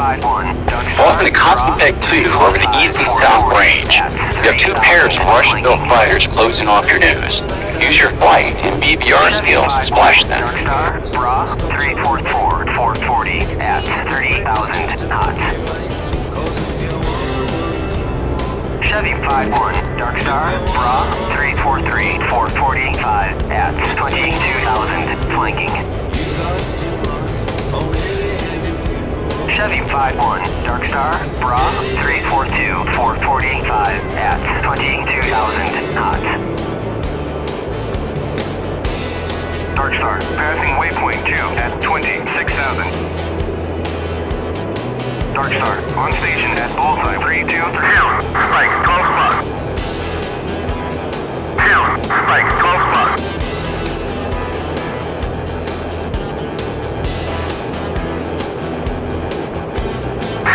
Welcome to Constant Peg 2 over the east and south range. You have 2 pairs of Russian-built fighters closing off your nose. Use your flight and BBR skills to splash them. Bra 344, 440 at 38,000 knots. Chevy 51, Dark Star, Bra 343, 445 at 22,000 flanking. Chevy 51, Dark Star, Bra 342, 445 at 22,000 knots. Dark Star, passing waypoint 2 at 26,000. Dark Star, on station at bullseye 323. Down, spike, 12 o'clock. Down, spike, 12 o'clock.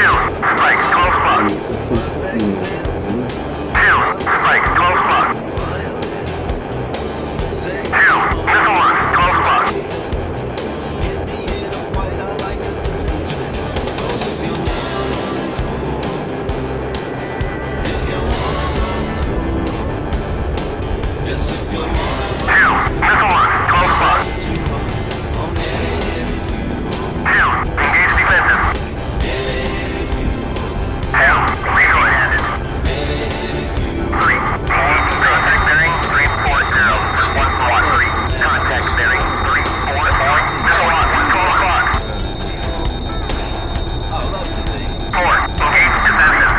Down, spike, 12 o'clock. Down, spike, 12 o'clock. Down, missile launch, 12 o'clock. Down, missile launch, 12 o'clock. Down, engage defensive. Down, reload handed. 3, 4, contact bearing, 340, 113. Contact bearing, 344, missile launch, 12 o'clock. 4, engage defensive.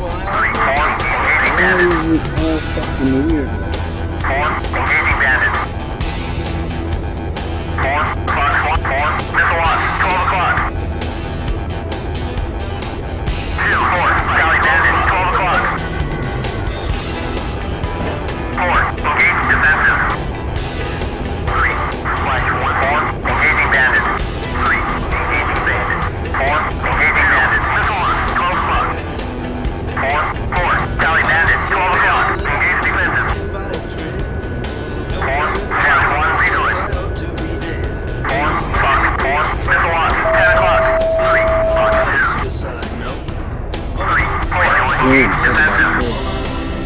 3, 4, engaging bandit. 4, engaging bandit. 4, Fox 1, 4, missile launch, 12 o'clock. 2, 4, Sally bandit, 12 o'clock. 4, engage defensive. 3, Flash 1, 4, engaging bandit. 3, engaging bandit. 4, engaging bandit, missile launch, 12 o'clock. 4, 4, Sally bandit, 12 o'clock, engage defensive. 4, Flash 1, reload. 4, Fox 4, missile launch, 10 o'clock. 3, Fox 2. 3, engage defensive.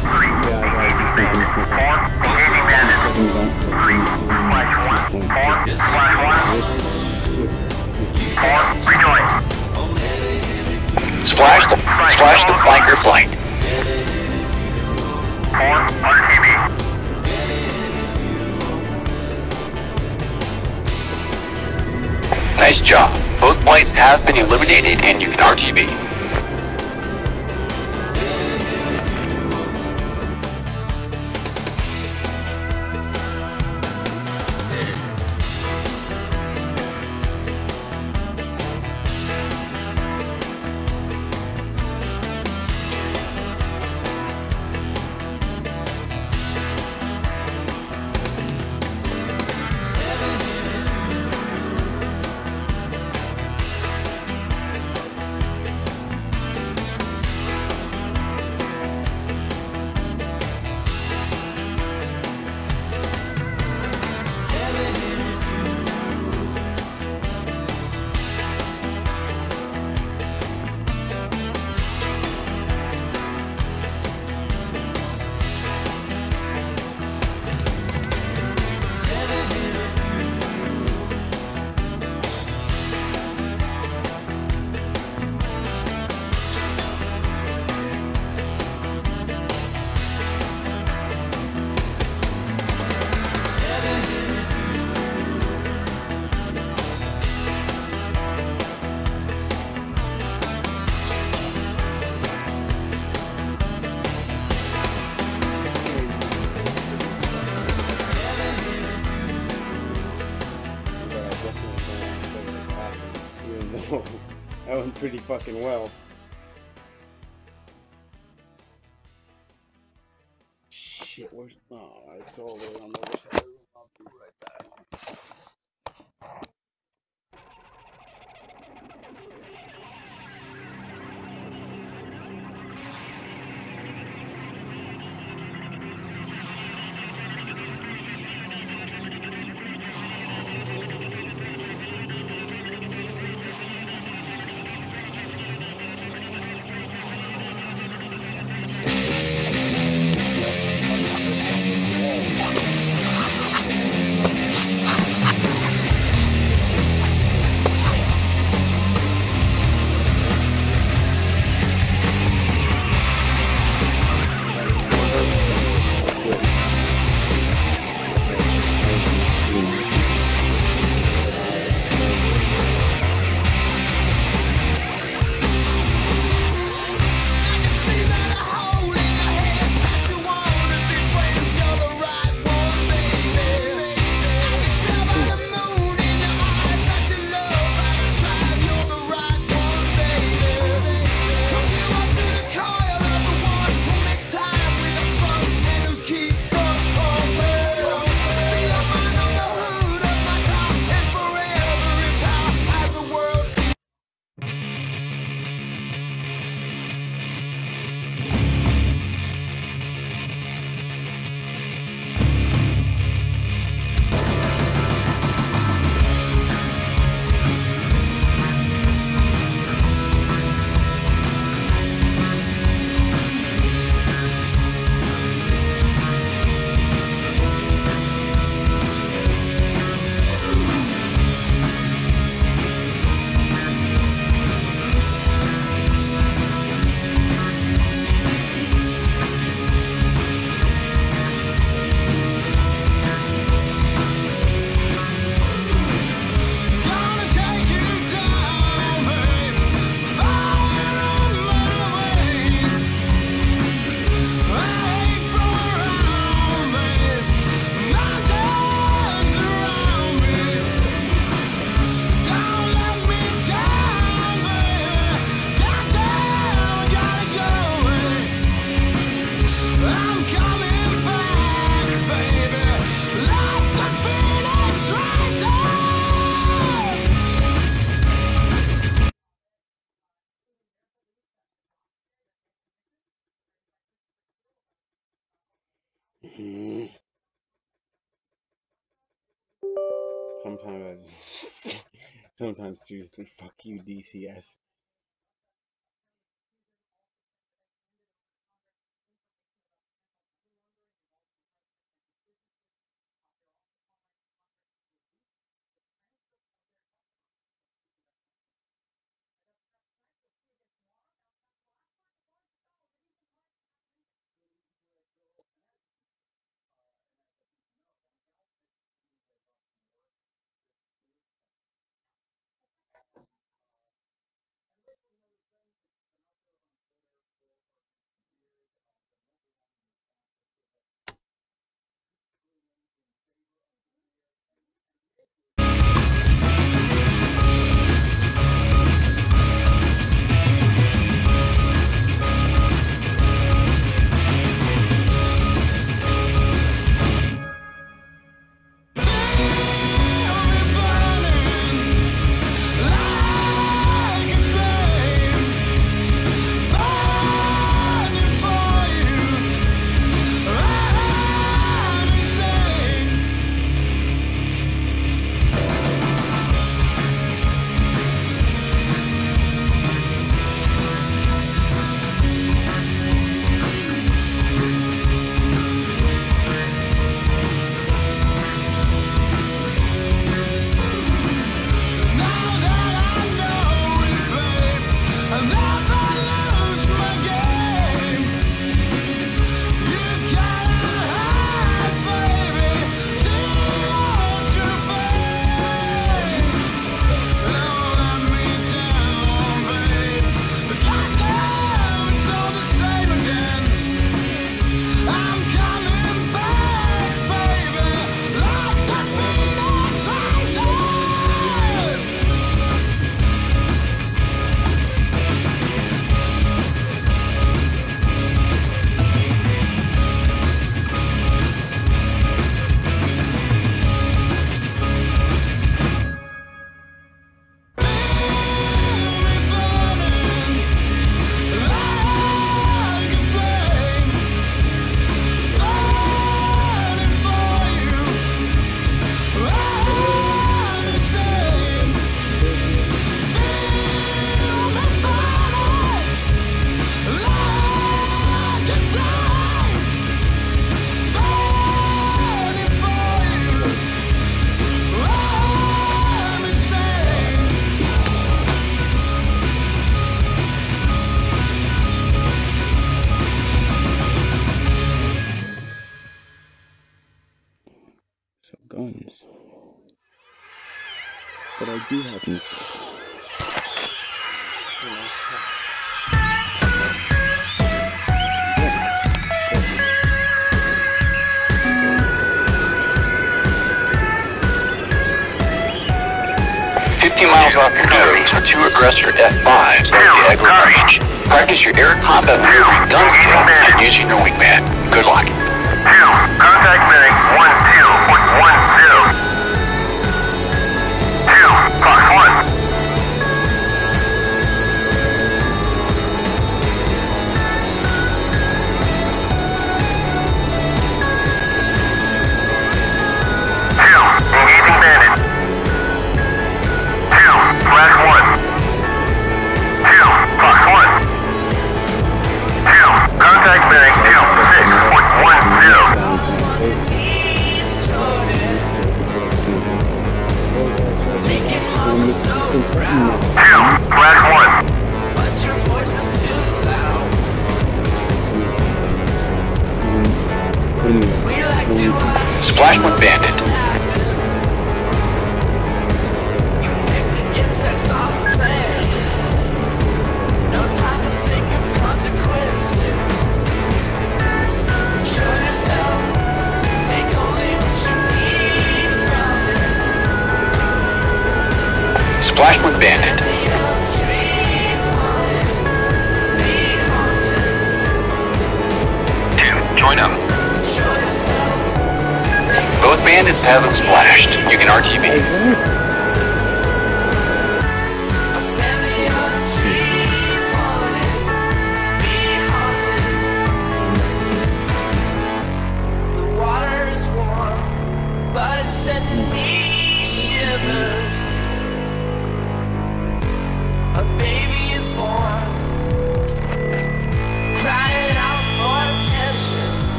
3, engaging bandit. 4, engaging bandit. 3, Flash 1, 4, Flash 1. 4, rejoin. Splash the flanker flight. 4, RTB. Nice job. Both flights have been eliminated and you can RTB. That went pretty fucking well. Shit, where's... Oh, it's all the way on the other side. I'll be right back. Sometimes seriously, fuck you, DCS. guns. But I do have missiles. 50 miles off your nose are 2 aggressor F5s at the Agro range. Practice your air combat maneuvering gun skills and using your wingman. Good luck. 2, contact medic 12.10. 2, Fox 1. Engaging bandit. 2, Flash 1. 2, Fox 1. 2, contact medic 2, 2, Flash 1. Splash 1 bandit. Splash 1 bandit. Join up. Both bandits haven't splashed. You can RTB.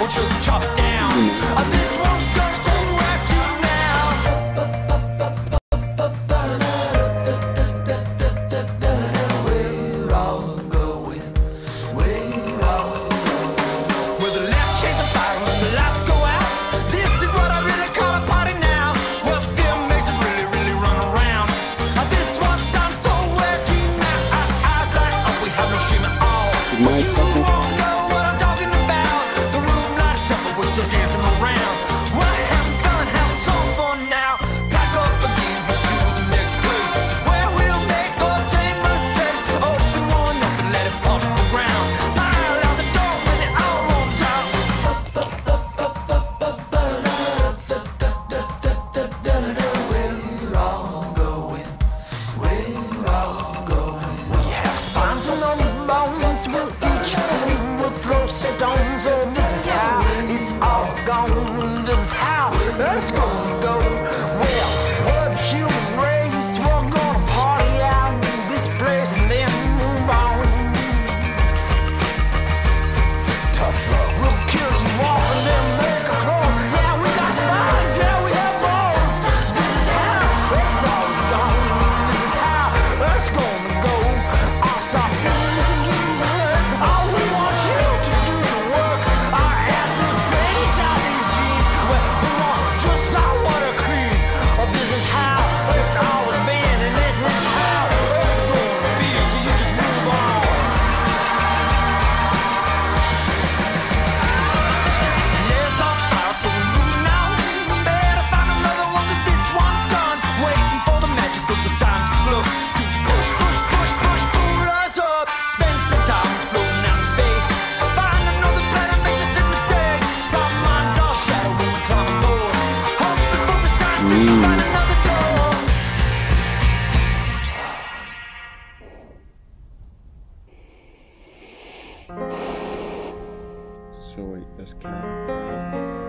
Just So wait, that's count.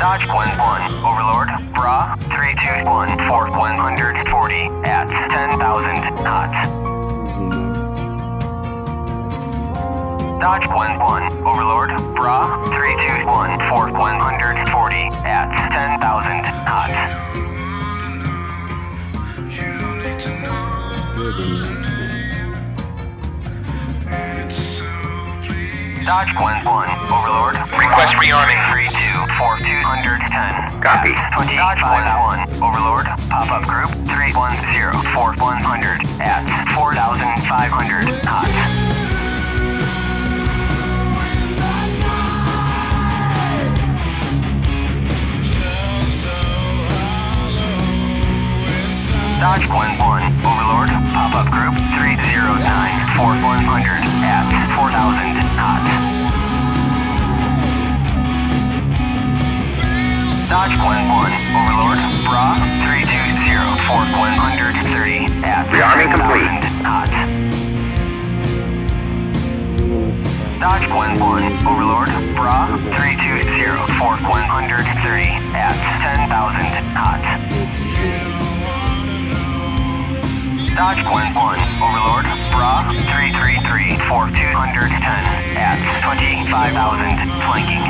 Dodge 1-1, Overlord, Bra, 321 for 140 at 10,000 knots. Dodge 1-1, Overlord, Bra, 321 for 140 at 10,000 knots. Dodge 1-1, Overlord. Request rearming. 3-2 for 210. Copy. Dodge 1-1, Overlord. Pop-up group 310 for 100 at 4,500 knots. Dodge 1-1, Overlord. Pop-up group 309 for 100 at 4,000 knots. Dodge 1-1, Overlord, Bra, 320 for 130 at 10,000 knots. Dodge 1-1, Overlord, Bra, 320 for 130 at 10,000 knots. Dodge 1-1, Overlord, Bra, 333 for 210 at 25,000 flanking.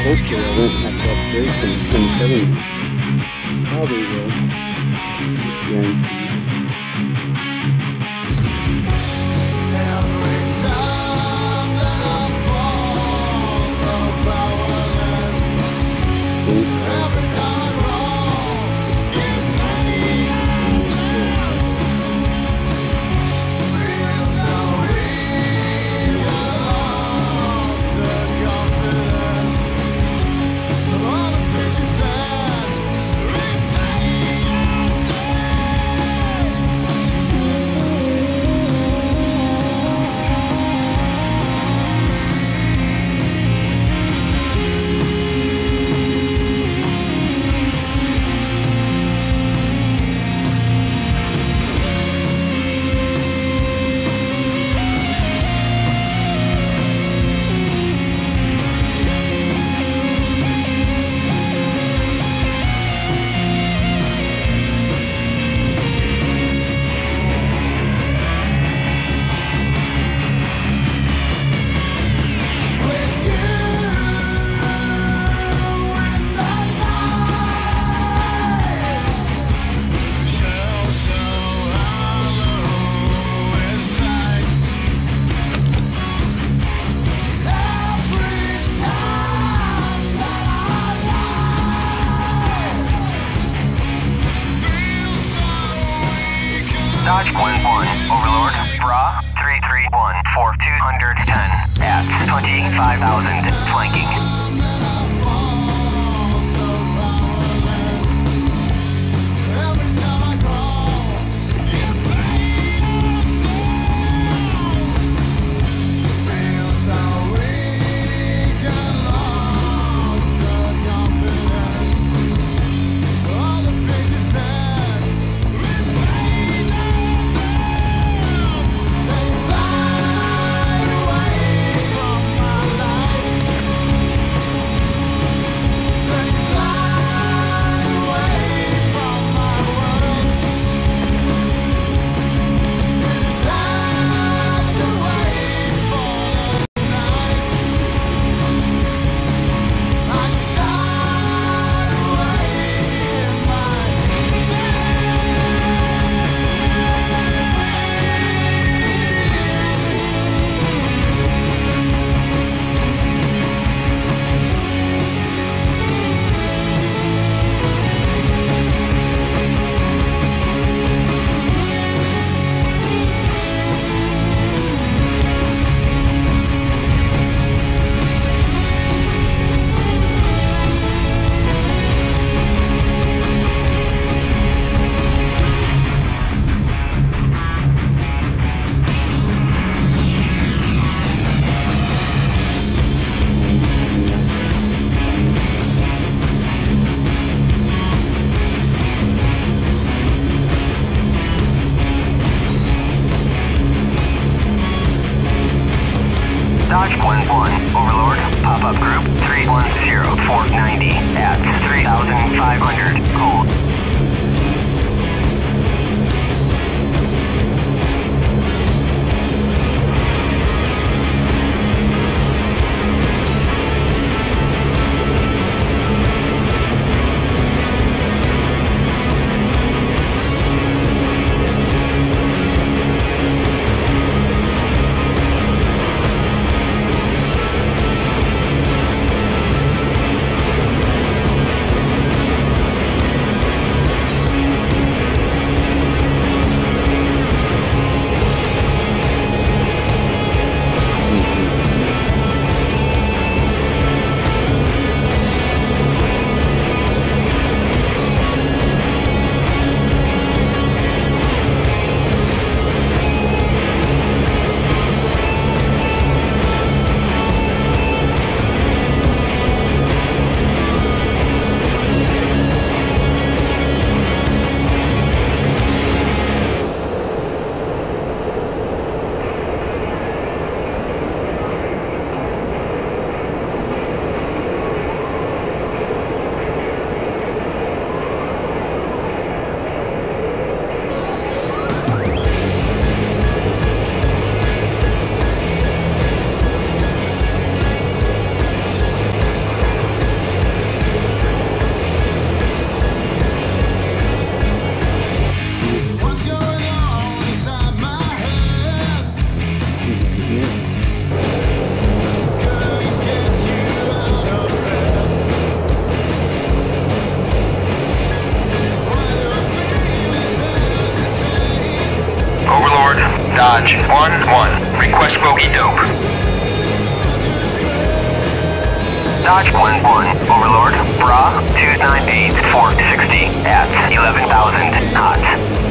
Hopefully I won't have to upgrade from 27. Probably will. Guaranteed. Dodge 1-1, Overlord, Bra, 331 for 210 at 25,000 flanking. Dodge 1-1, Overlord, pop-up group 310-490 at 3,500, cold. Dodge 1-1, request bogey dope. Dodge 1-1, Overlord, Bra 298 460 at 11,000 knots.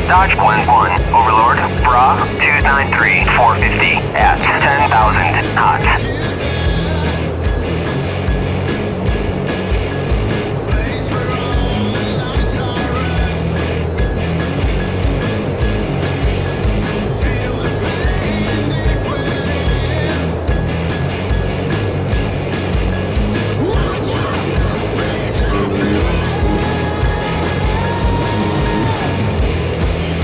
Dodge 1-1, Overlord, Bra 293 450 at 10,000 knots.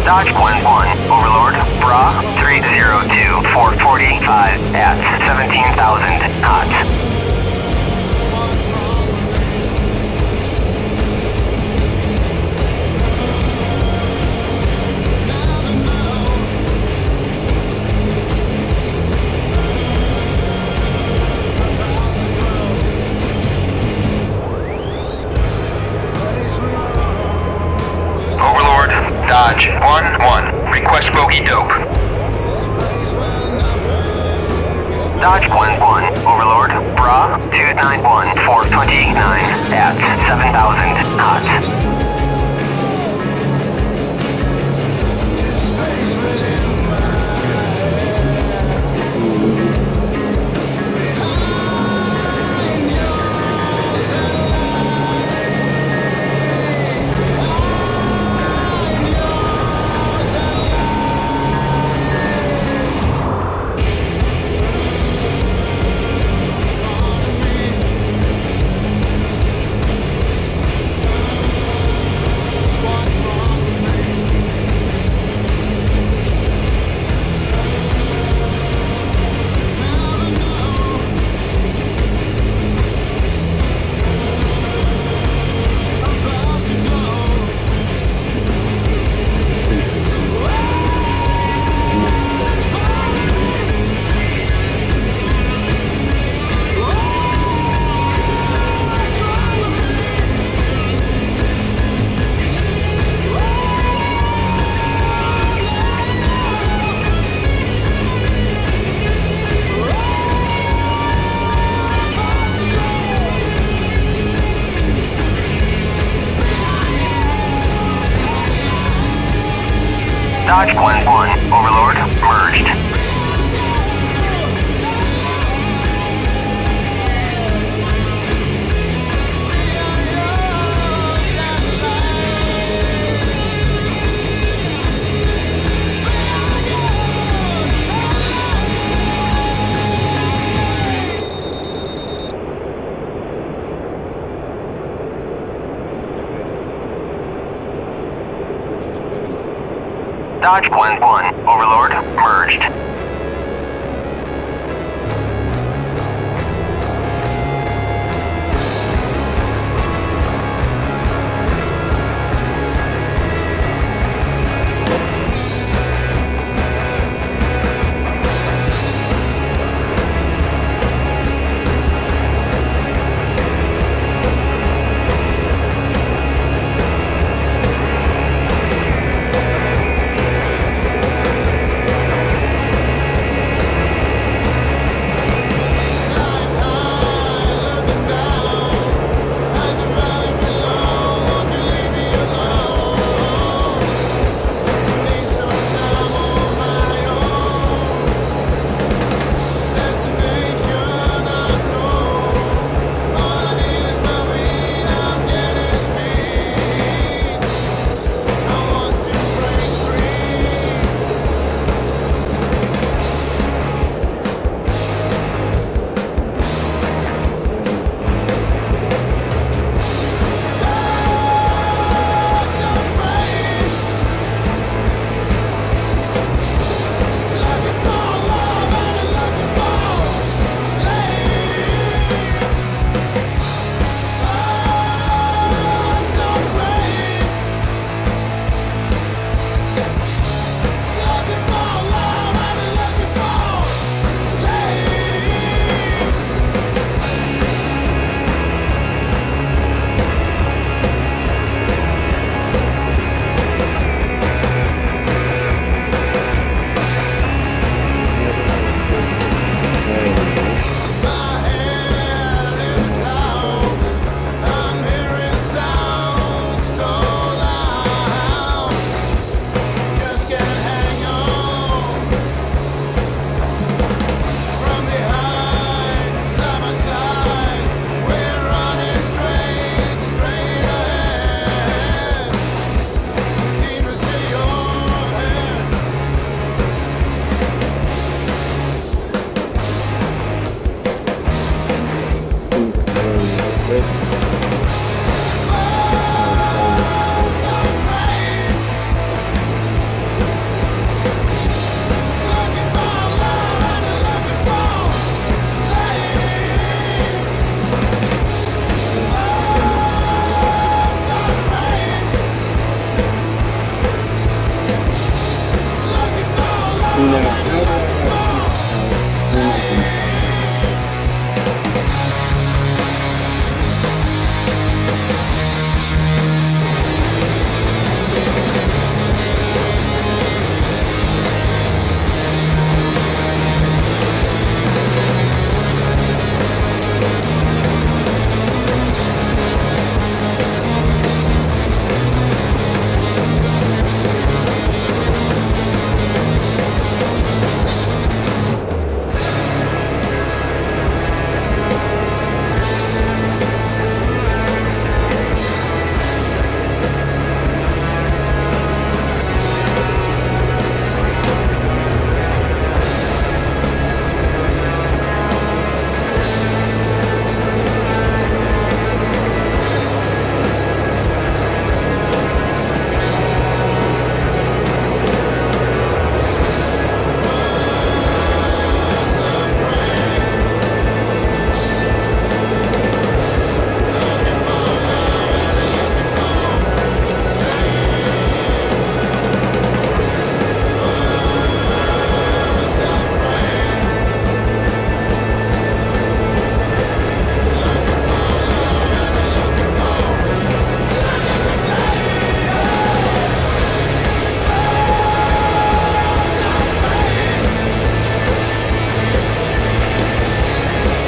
Dodge 1-1, Overlord, Bra 302 445 at 17,000 knots. Dodge 1-1, request bogey dope. Dodge 1-1, Overlord, Bra 291 429 at 7,000 knots. Dodge 1-1. Overlord merged. Dodge 1-1. Overlord merged.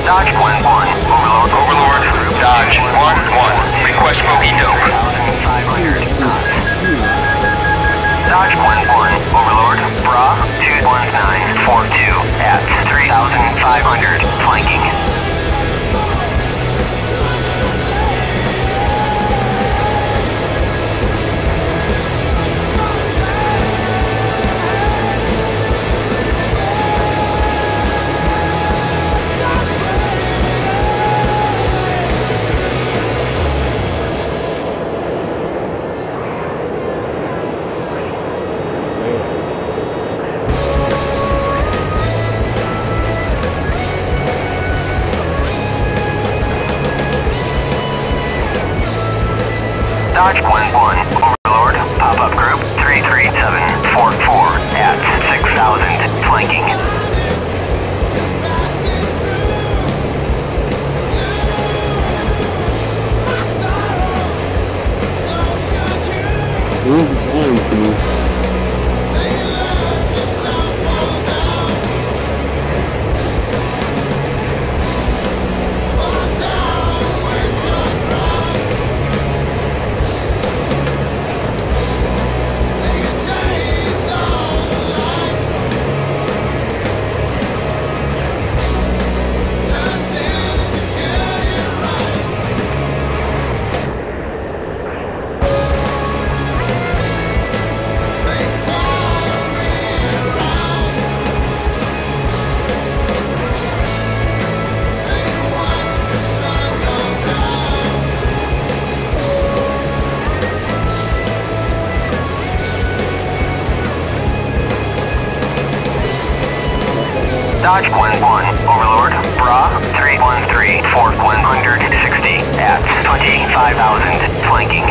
Dodge 1-1. Overlord. Dodge 1-1. Request mojito. Dodge 1-1, Overlord, Bra 21942 at 3,500, flanking. Dodge 1-1, Overlord, pop-up group 33744 at 6,000, flanking. Dodge 1-1, Overlord, Bra 313 for 160 at 25,000, flanking.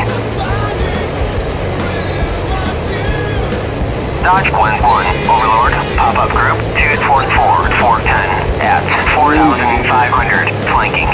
Dodge 1-1, Overlord, pop-up group 214-410 at 4,500, flanking.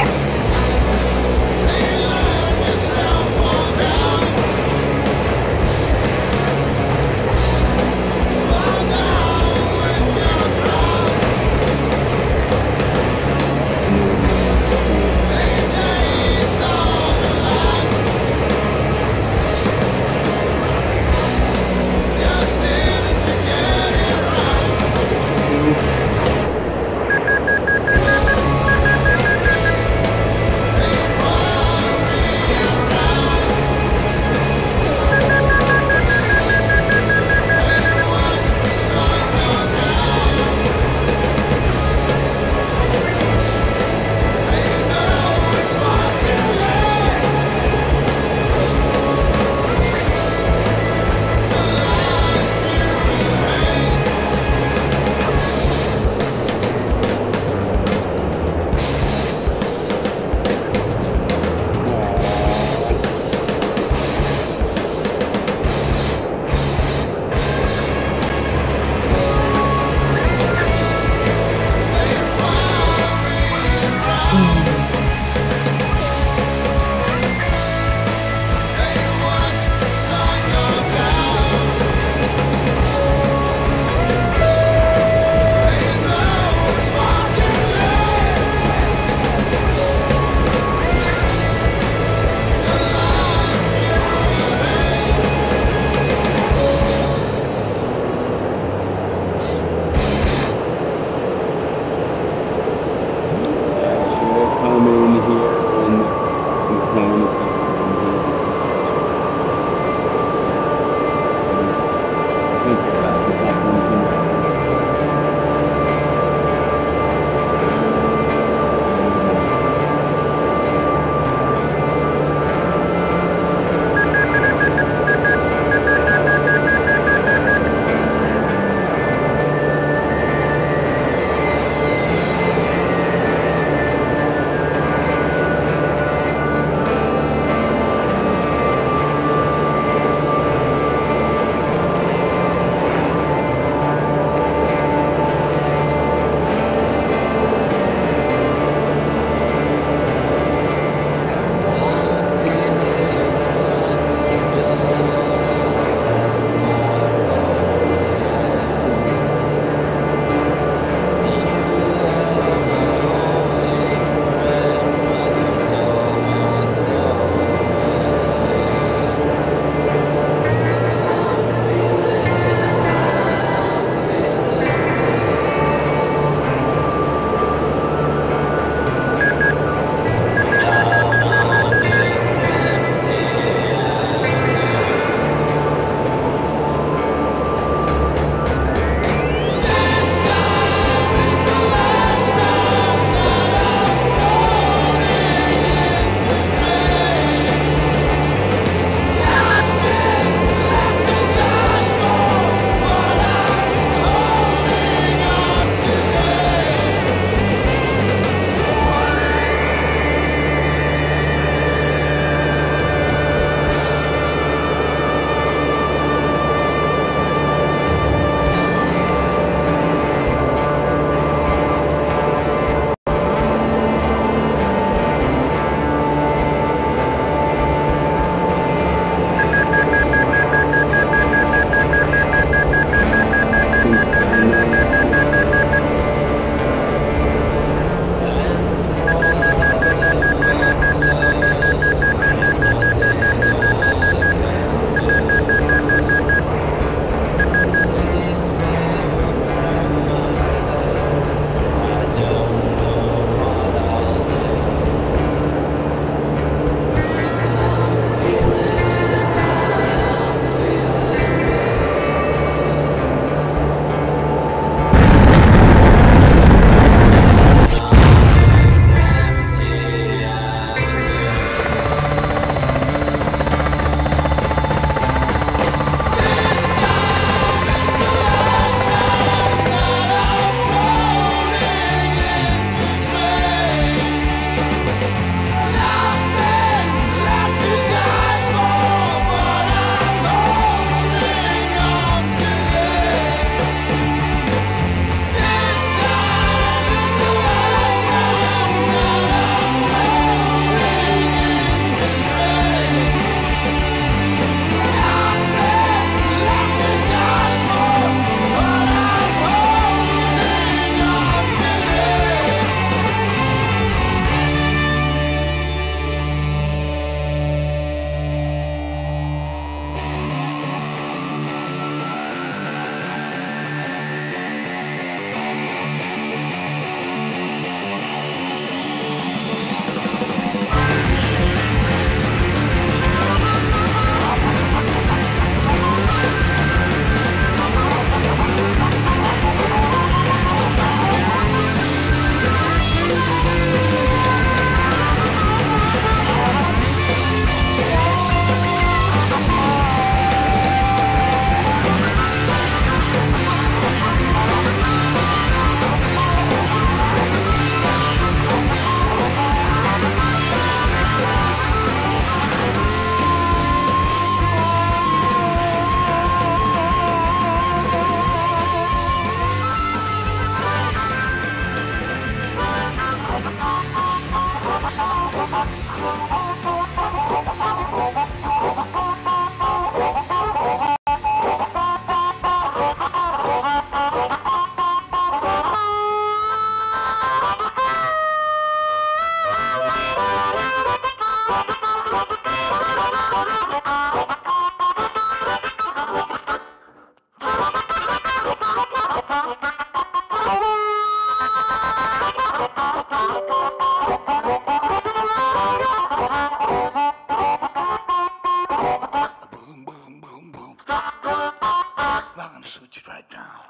gonna shoot you right down.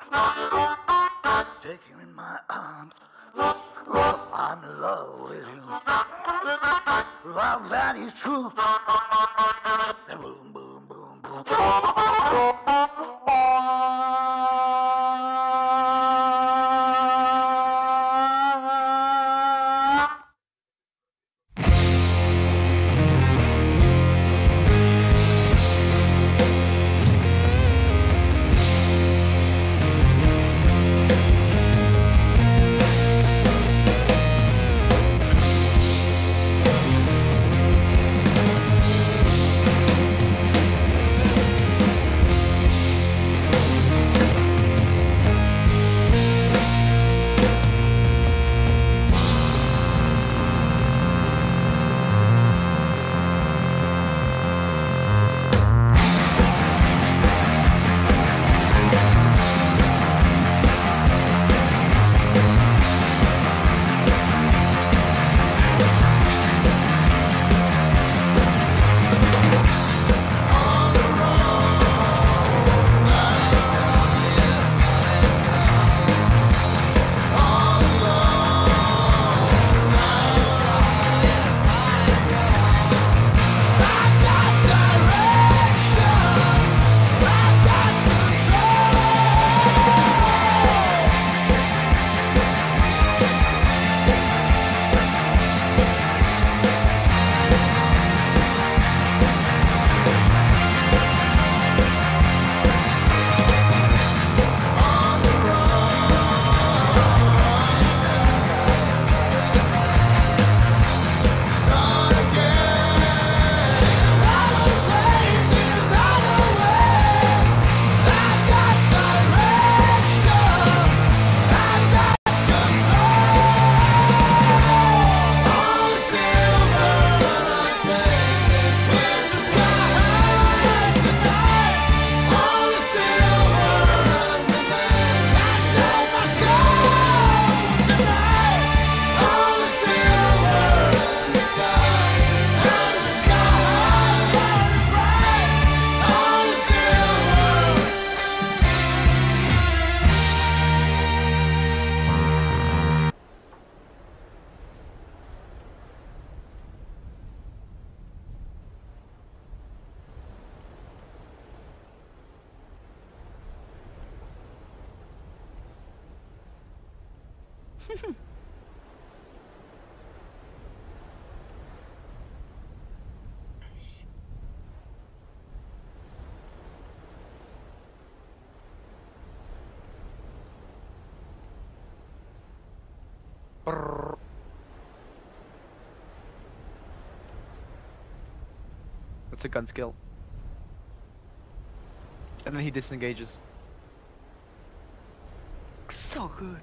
Take you in my arms. I'm in love with you. Love that is true. Boom, boom, boom, boom. That's a gun skill. And then he disengages. So good.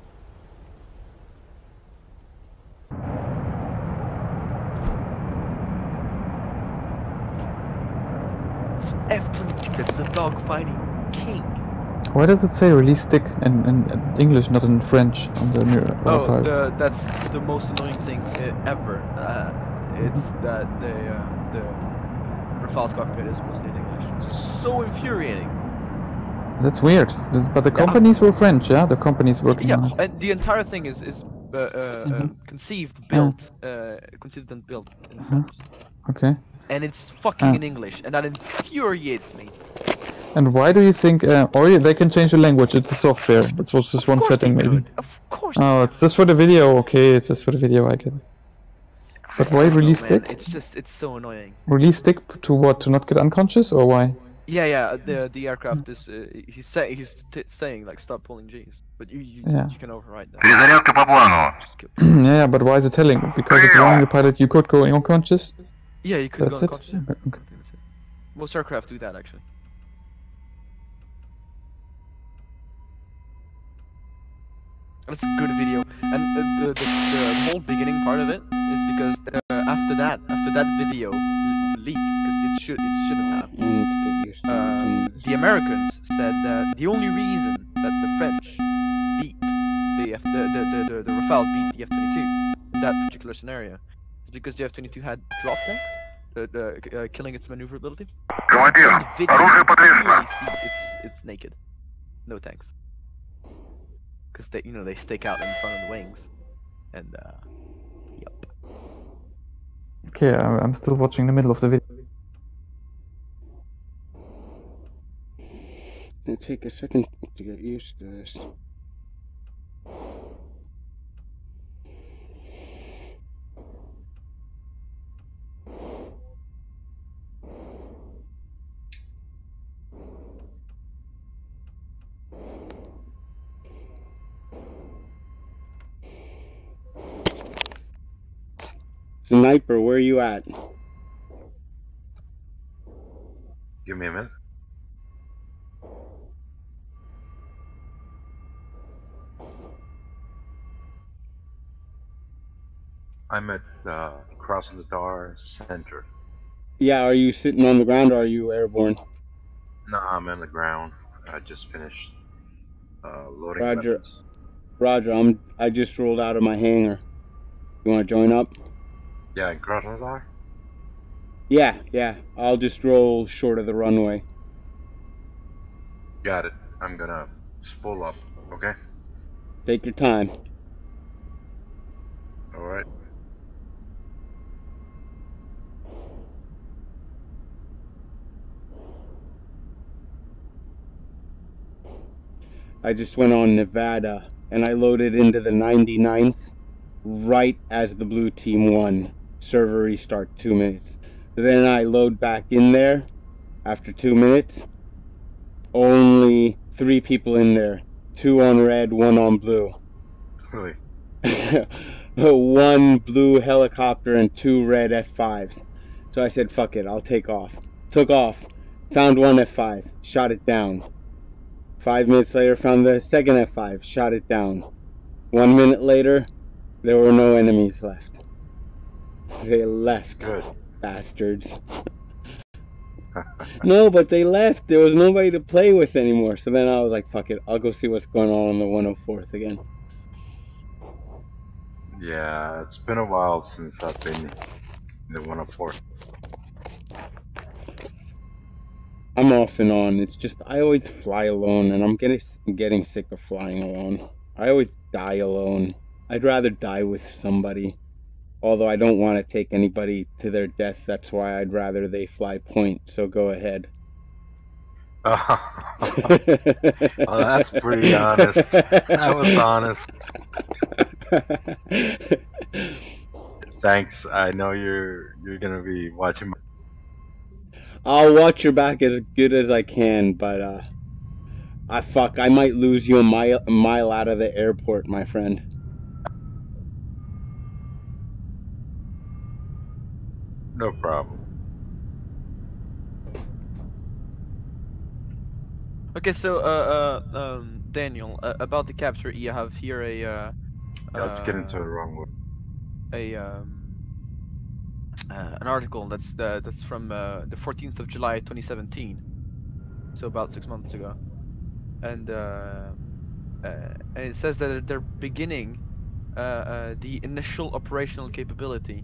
It's F-22, that's the dogfighting king. Why does it say release stick in English, not in French on the mirror? Oh, that's the most annoying thing ever. It's that the Rafale's cockpit is mostly in English, which is so infuriating. That's weird. But the companies were French, yeah? The companies working on it. Yeah, and the entire thing is conceived, built, conceived and built in France. Okay. And it's fucking in English, and that infuriates me. And why do you think, or they can change the language, it's the software. That's just one setting maybe. Of course. Oh, it's just for the video, okay, it's just for the video, I get it. But why release stick? It's so annoying. Release stick to what? To not get unconscious, or why? Yeah. The aircraft is he's saying like stop pulling G's, but you can override that. Yeah, but why is it telling? Because it's warning the pilot you could go unconscious. Yeah, you could go unconscious. Okay. Most aircraft do that actually. That's a good video, and the whole beginning part of it is because after that video leaked, because it shouldn't have. The Americans said that the only reason that the French beat the Rafale beat the F-22 in that particular scenario is because the F-22 had drop tanks, killing its maneuverability. In the video, you clearly see it's naked. no thanks. Because they, you know, they stick out in front of the wings, and yep. Okay, I'm still watching the middle of the video. It'll take a second to get used to this. Sniper, where are you at? Give me a minute. I'm at crossing the Dar Center. Yeah, are you sitting on the ground or are you airborne? No, I'm on the ground. I just finished loading Roger. weapons. Roger, I just rolled out of my hangar. You want to join up? Yeah, in crossing the Dar? Yeah. I'll just roll short of the runway. Got it. I'm gonna spool up, okay? Take your time. Alright. I just went on Nevada and I loaded into the 99th right as the blue team won. Server restart 2 minutes. Then I load back in there after 2 minutes. Only 3 people in there. 2 on red, 1 on blue. Really? 1 blue helicopter and 2 red F5s. So I said, fuck it, I'll take off. Took off. Found 1 F5. Shot it down. 5 minutes later, found the second F5. Shot it down. 1 minute later, there were no enemies left. They left. Good. Bastards. No, but they left. There was nobody to play with anymore. So then I was like, fuck it. I'll go see what's going on the 104th again. Yeah, it's been a while since I've been in the 104. I'm off and on. It's just I always fly alone, and I'm getting sick of flying alone. I always die alone. I'd rather die with somebody. Although I don't want to take anybody to their death. That's why I'd rather they fly point. So go ahead. Oh, that's pretty honest. That was honest. Thanks. I know you're gonna be watching. I'll watch your back as good as I can, but I might lose you a mile out of the airport, my friend. No problem. Okay, so Daniel, about the capture, you have here a Yeah, let's get into it wrong way. An article that's from the 14th of July 2017, so about 6 months ago, and it says that they're beginning the initial operational capability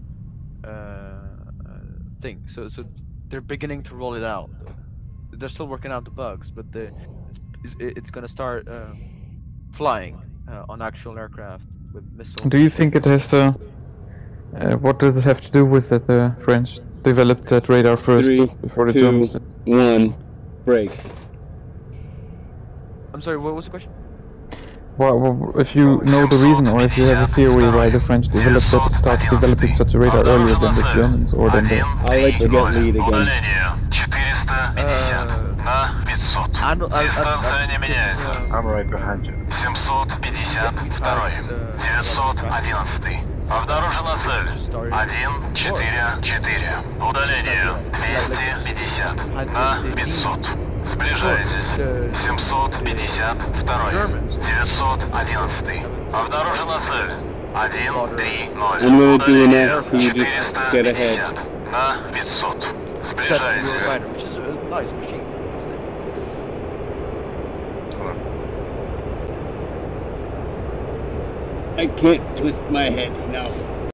thing. So they're beginning to roll it out. They're still working out the bugs, but it's gonna start flying on actual aircraft with missiles. Do you think it has what does it have to do with that the French developed that radar first 3, before the 2, Germans did? 1, brakes. I'm sorry, what was the question? Well, if you know the reason, or if you have a theory why the French developed that, started developing such a radar earlier than the Germans, or than the... I'll let you get lead again. I'm right behind you. 752, 911. Обнаружена цель 144. Удаление 250 на 500. Сближайтесь. 752. 911. Обнаружена цель 130. I'm gonna do an S, you just get ahead. На 500. Сближайтесь. Which is a nice machine. I can't twist my head enough.